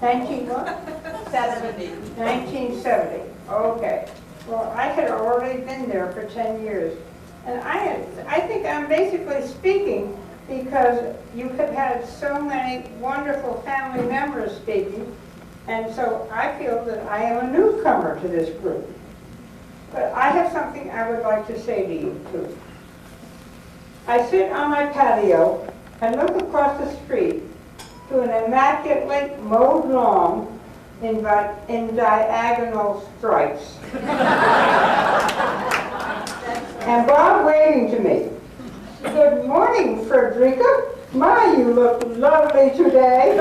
19 what? 70. 1970. Okay. Well, I had already been there for 10 years. And I think I'm basically speaking because you have had so many wonderful family members speaking, and so I feel that I am a newcomer to this group. But I have something I would like to say to you, too. I sit on my patio and look across the street to an immaculately mowed lawn in diagonal stripes. And Bob waving to me. Good morning, Frederica. My, you look lovely today.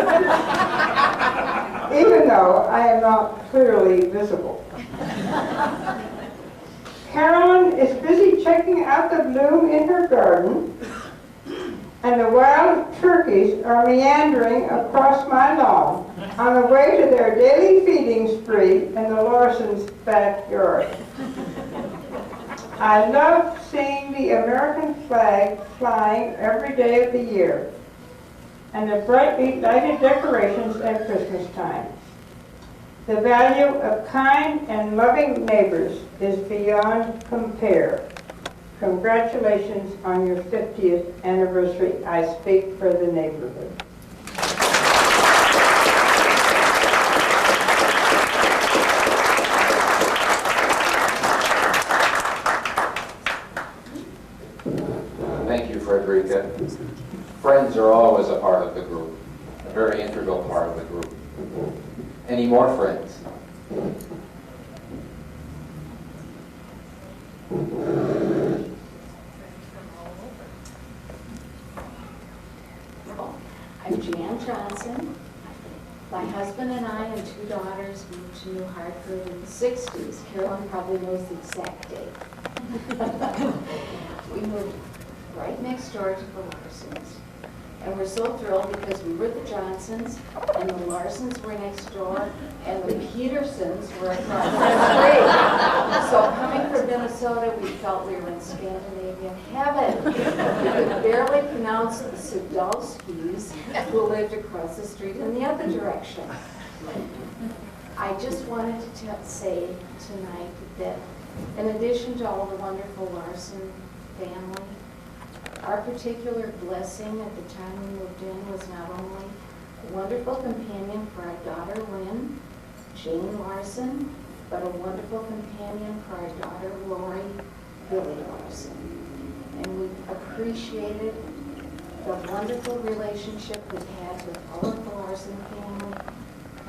Even though I am not clearly visible. Carolyn is busy checking out the bloom in her garden, and the wild turkeys are meandering across my lawn on the way to their daily feeding spree in the Larsons' backyard. I love seeing the American flag flying every day of the year, and the brightly lighted decorations at Christmas time. The value of kind and loving neighbors is beyond compare. Congratulations on your 50th anniversary. I speak for the neighborhood. Thank you, Frederica. Friends are always a part of the group, a very integral part of the group. Any more friends? I'm Jan Johnson. My husband and I and 2 daughters moved to New Hartford in the 60s. Carolyn probably knows the exact date. We moved right next door to the Larsons. And we're so thrilled because we were the Johnsons, and the Larsons were next door, and the Petersons were across the street. So coming from Minnesota, we felt we were in Scandinavian heaven. We could barely pronounce the Sadowskis, who lived across the street in the other direction. I just wanted to say tonight that in addition to all the wonderful Larson family, our particular blessing at the time we moved in was not only a wonderful companion for our daughter Lynn, Jane Larsson, but a wonderful companion for our daughter Lori, Billy Larsson. And we appreciated the wonderful relationship we've had with all of the Larsson family,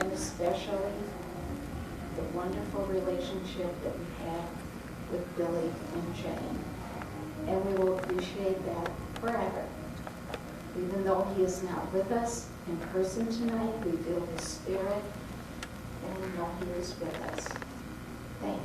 and especially the wonderful relationship that we had with Billy and Jane. And we will appreciate that forever. Even though he is not with us in person tonight, we feel his spirit, and we know he is with us. Thank you.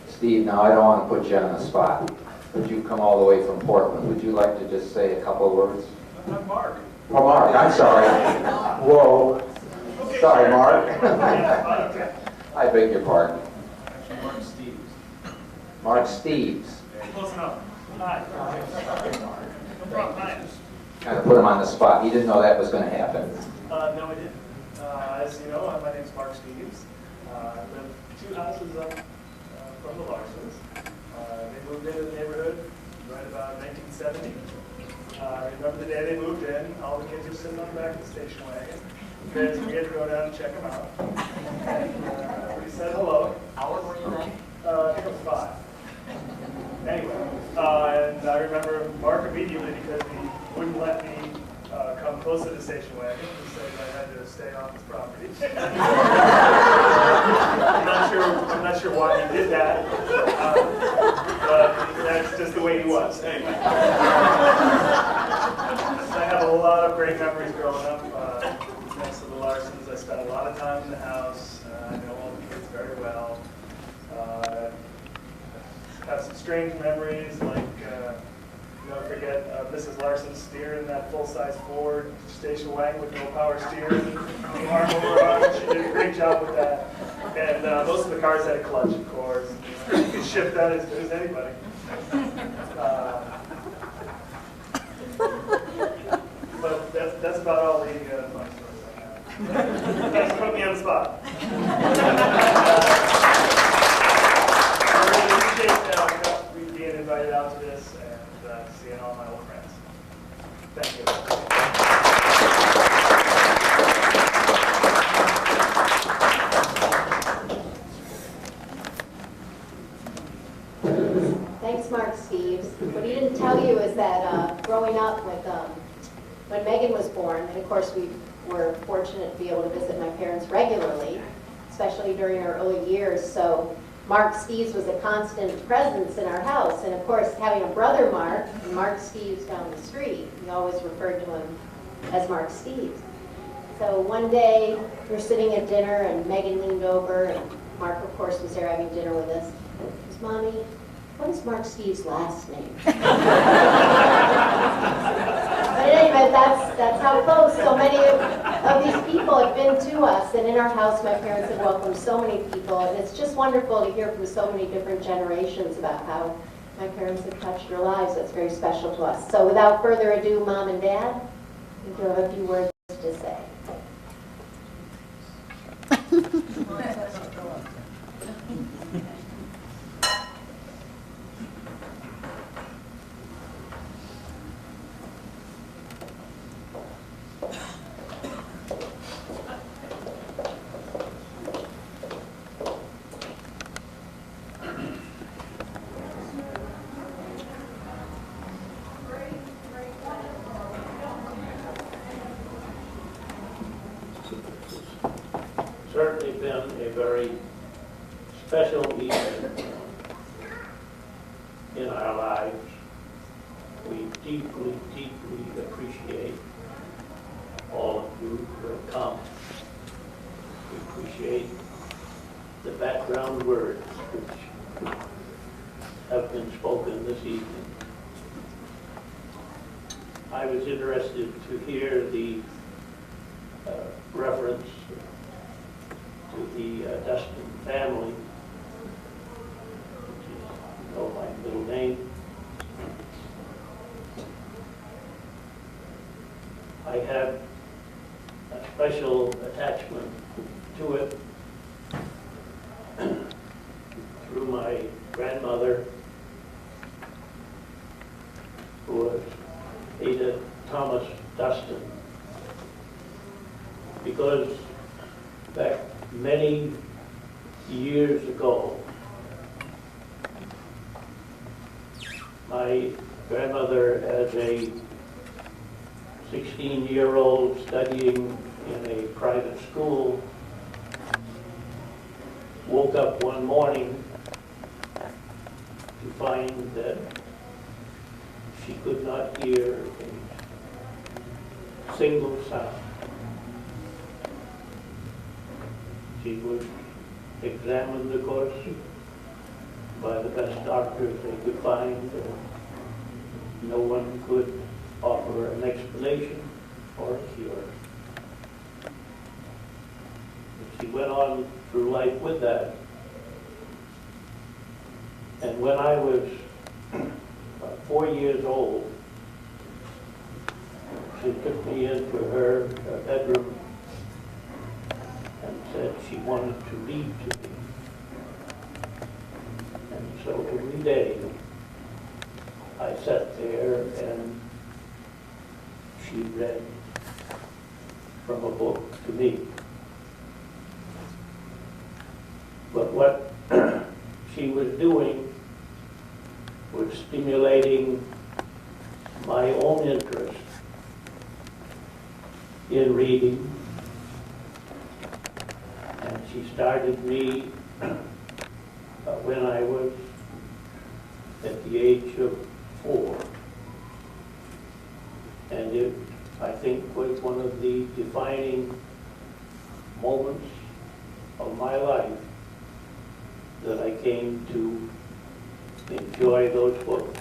Steve, now I don't want to put you on the spot, but you've come all the way from Portland. Would you like to just say a couple of words? I'm Mark. Oh, Mark, I'm sorry. Whoa. Okay, Sorry, sure. Mark. Yeah, okay. I beg your pardon. Actually, Mark Steeves. Mark Steeves. Close enough. Hi. No problem. Hi. Kind of put him on the spot. He didn't know that was going to happen. No, I didn't. As you know, my name's Mark Steeves. I live 2 houses up from the Larsons. They moved into the neighborhood right about 1970. I remember the day they moved in, all the kids were sitting on the back of the station wagon because we had to go down and check them out. And we said hello. How old were you then? I think I was 5. Anyway, and I remember Mark immediately, because he wouldn't let me come close to the station wagon. He said I had to stay on his property. I'm not sure why he did that, but that's just the way he was. Anyway, I have a lot of great memories growing up next to the Larsons. I spent a lot of time in the house. I know all the kids very well. Have some strange memories, like never forget Mrs. Larson steering that full-size Ford station wagon with no power steering, arm over arm. She did a great job with that. And most of the cars had a clutch, of course. You could shift that as good as anybody. But that's about all the fun stories I have. Thanks for putting me on the spot. I really appreciate being invited out to this and seeing all my old friends. Thank you. Thanks, Mark Steeves. What he didn't tell you is that growing up with, when Meagan was born, and of course we were fortunate to be able to visit my parents regularly, especially during our early years, so Mark Steeves was a constant presence in our house, and of course having a brother Mark, and Mark Steeves down the street, we always referred to him as Mark Steeves. So one day we were sitting at dinner and Meagan leaned over, and Mark of course was there having dinner with us. He goes, "Mommy, what is Mark Steeves' last name?" But anyway, that's how close so many of these people have been to us. And in our house, my parents have welcomed so many people. And it's just wonderful to hear from so many different generations about how my parents have touched their lives. That's very special to us. So without further ado, Mom and Dad, if you have a few words to say. Certainly been a very special evening in our lives. We deeply, deeply appreciate all of you who have come. We appreciate the background words which have been spoken this evening. I was interested to hear the reference to the Dustin family, which is, you know, my middle name. I have a special attachment to it through my grandmother, was Ada Thomas Dustin. Because back many years ago, my grandmother, as a 16-year-old studying in a private school, woke up one morning to find that she could not hear a single sound. She was examined, of course, by the best doctors they could find. No one could offer an explanation or a cure. She went on through life with that. And when I was 4 years old, she took me into her bedroom and said she wanted to read to me. And so every day I sat there and she read from a book to me. But what she was doing was stimulating my own interest in reading. And she started me when I was at the age of 4. And it, I think, was one of the defining moments of my life that I came to enjoy those books.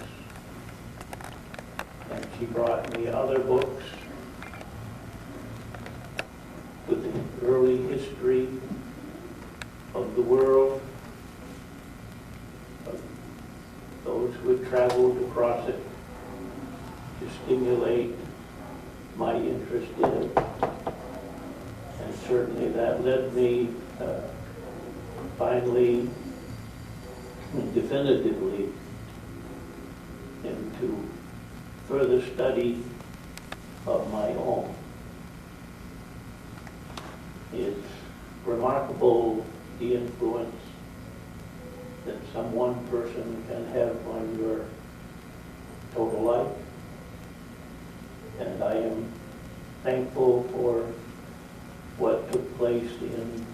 And she brought me other books with the early history of the world, of those who had traveled across it, to stimulate my interest in it. And certainly that led me finally, definitively, into further study of my own. It's remarkable the influence that some one person can have on your total life. And I am thankful for what took place in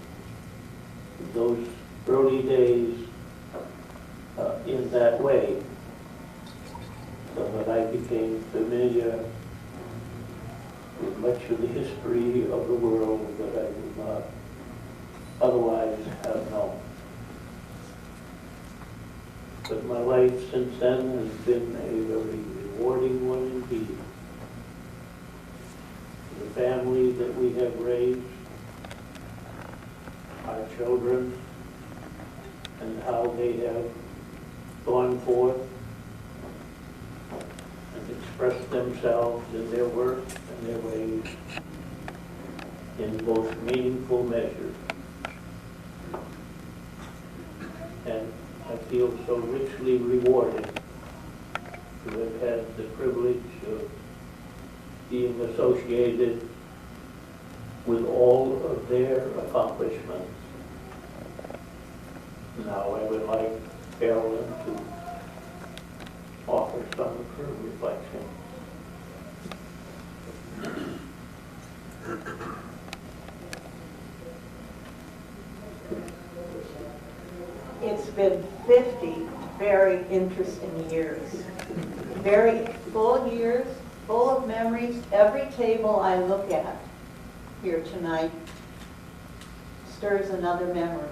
those early days in that way, so that I became familiar with much of the history of the world that I would not otherwise have known. But my life since then has been a very rewarding one indeed. The family that we have raised, our children, and how they have gone forth and expressed themselves in their work and their ways in most meaningful measure. And I feel so richly rewarded to have had the privilege of being associated with all of their accomplishments. Now I would like Carolyn to offer some of her reflection. It's been 50 very interesting years. Very full years, full of memories. Every table I look at here tonight stirs another memory.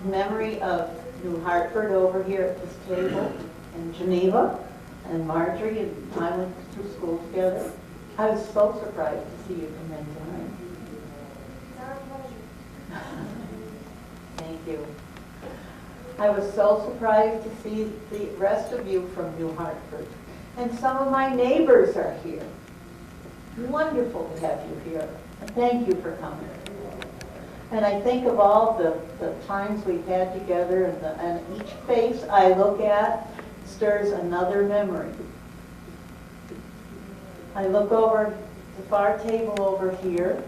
Memory of New Hartford over here at this table, and Geneva, and Marjorie, and I went through school together. I was so surprised to see you come in tonight. Thank you. I was so surprised to see the rest of you from New Hartford. And some of my neighbors are here. Wonderful to have you here. And thank you for coming. And I think of all the times we've had together, and each face I look at stirs another memory. I look over the far table over here,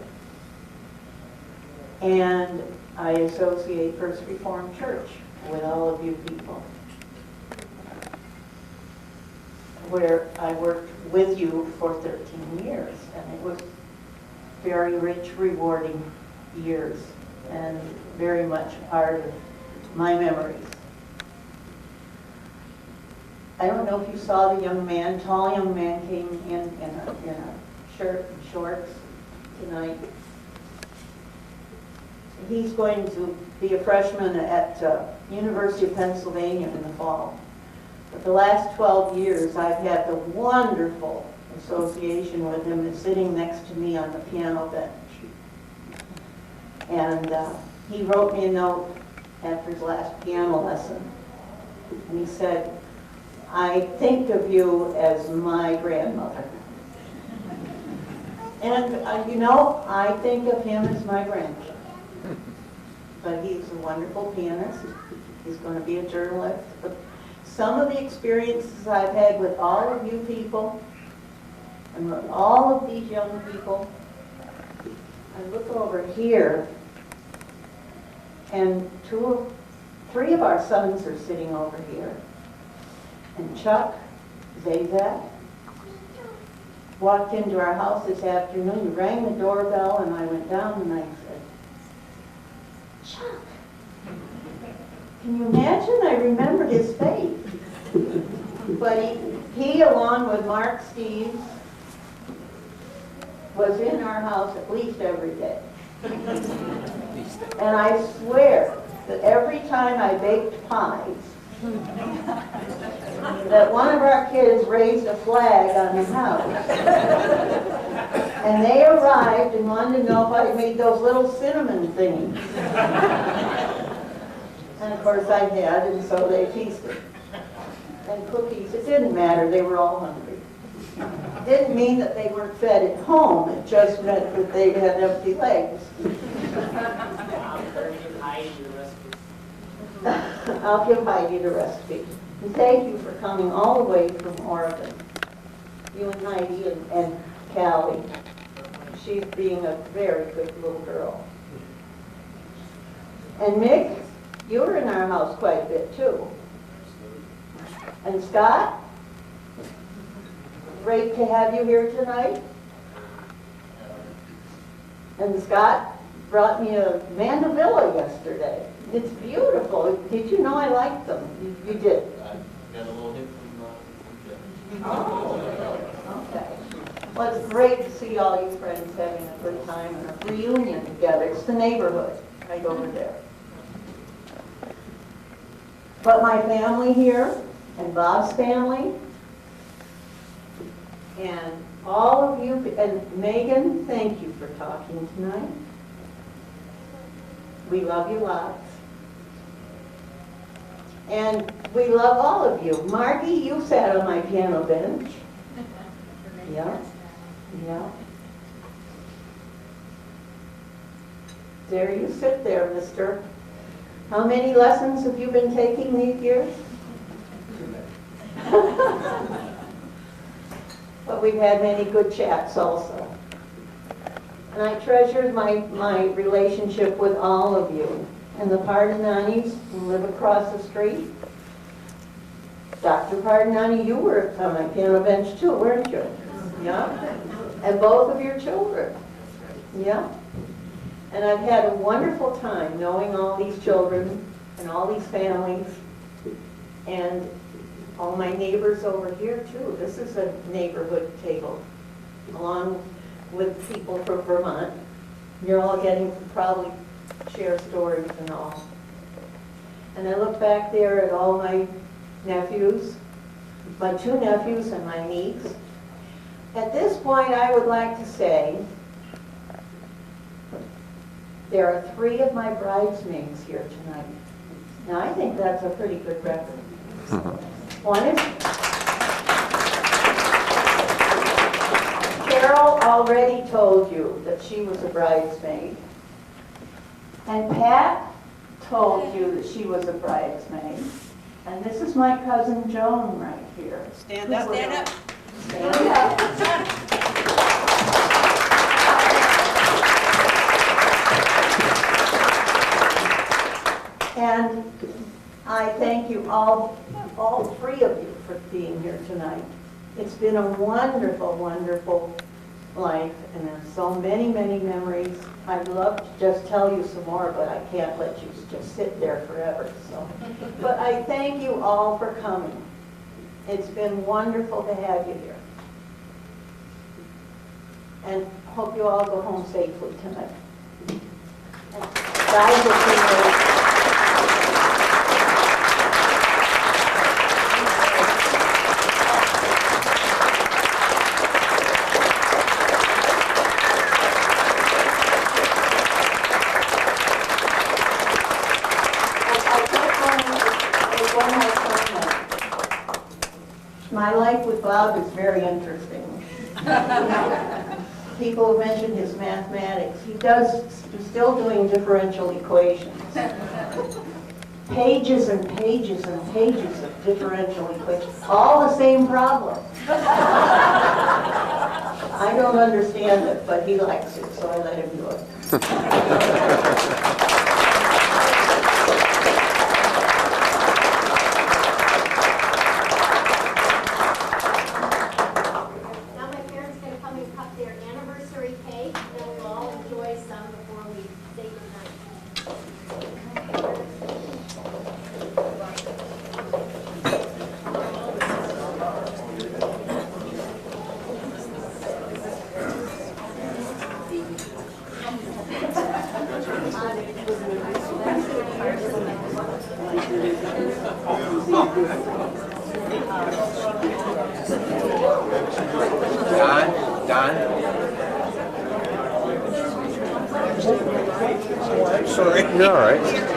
and I associate First Reformed Church with all of you people, where I worked with you for 13 years, and it was very rich, rewarding years, and very much part of my memories. I don't know if you saw the young man, tall young man came in a shirt and shorts tonight. He's going to be a freshman at University of Pennsylvania in the fall. But the last 12 years, I've had the wonderful association with him, and sitting next to me on the piano bench. And he wrote me a note after his last piano lesson. And he said, "I think of you as my grandmother." And you know, I think of him as my grandson. But he's a wonderful pianist. He's going to be a journalist. But some of the experiences I've had with all of you people, and with all of these young people, I look over here, and three of our sons are sitting over here. And Chuck Zazak walked into our house this afternoon. He rang the doorbell, and I went down and I said, "Chuck, can you imagine?" I remembered his face. But he along with Mark Steeves, was in our house at least every day. And I swear that every time I baked pies, that one of our kids raised a flag on the house. And they arrived and wanted to know if I made those little cinnamon things. And of course I had, and so they feasted. And cookies, it didn't matter, they were all hungry. It didn't mean that they weren't fed at home, it just meant that they had empty legs. I'll give Heidi the recipe. And thank you for coming all the way from Oregon. You and Heidi and Callie. She's being a very good little girl. And Mick, you were in our house quite a bit too. And Scott, great to have you here tonight. And Scott brought me a mandevilla yesterday. It's beautiful. Did you know I liked them? You did? I got a little hit from Jeff. Oh, okay. Well, it's great to see all you friends having a good time and a reunion together. It's the neighborhood right over there. But my family here, and Bob's family, and all of you, and Meagan, thank you for talking tonight. We love you lots. And we love all of you. Margie, you sat on my piano bench. Yeah, yeah. There you sit there, mister. How many lessons have you been taking these years? But we've had many good chats also. And I treasured my relationship with all of you. And the Pardinanis who live across the street. Dr. Pardinani, you were on my piano bench too, weren't you? Yeah. And both of your children. Yeah. And I've had a wonderful time knowing all these children and all these families and all my neighbors over here too. This is a neighborhood table along with people from Vermont. You're all getting to probably share stories and all. And I look back there at all my nephews, my two nephews and my niece. At this point, I would like to say there are 3 of my bridesmaids here tonight. Now, I think that's a pretty good record. One is Carol already told you that she was a bridesmaid. And Pat told you that she was a bridesmaid. And this is my cousin Joan right here. Stand up, stand up. Stand up. And I thank you all three of you for being here tonight. It's been a wonderful, wonderful life, and there's so many, many memories. I'd love to just tell you some more, but I can't let you just sit there forever. So, but I thank you all for coming. It's been wonderful to have you here. And hope you all go home safely tonight. Guys, it's been my life with Bob is very interesting. People have mentioned his mathematics. He's still doing differential equations. Pages and pages and pages of differential equations. All the same problem. I don't understand it, but he likes it, so I let him do it. Sorry. You're all right.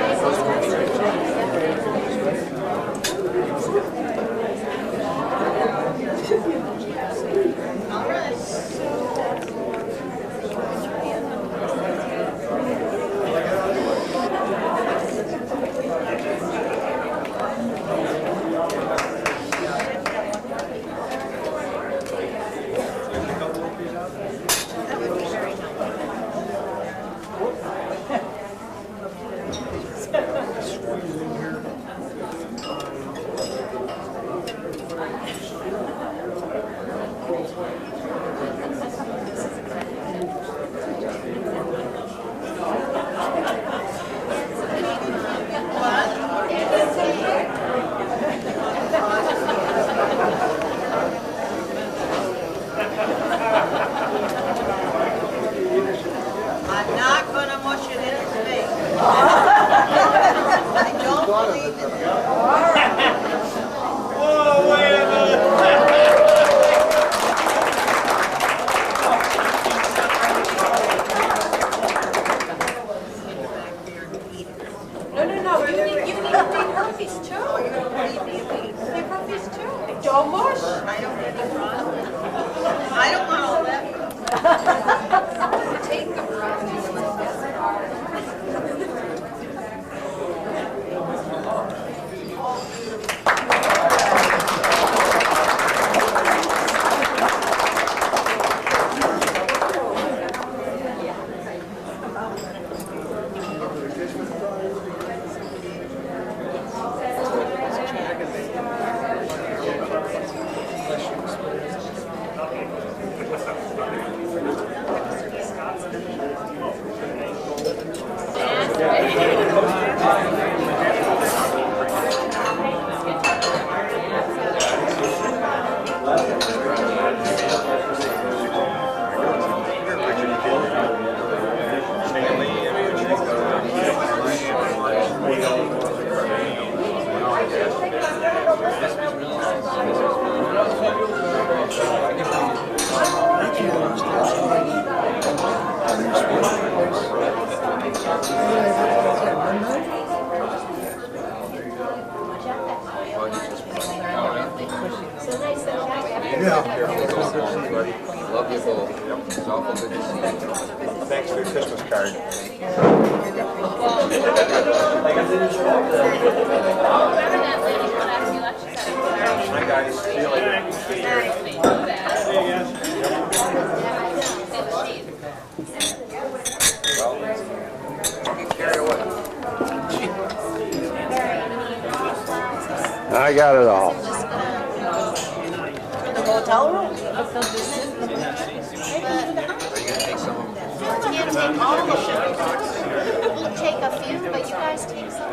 Love you both. It's awful good to see you. Thanks for your Christmas card. Like I said, I got it all. In the hotel room? Can't take all of them. We'll take a few, but you guys take some.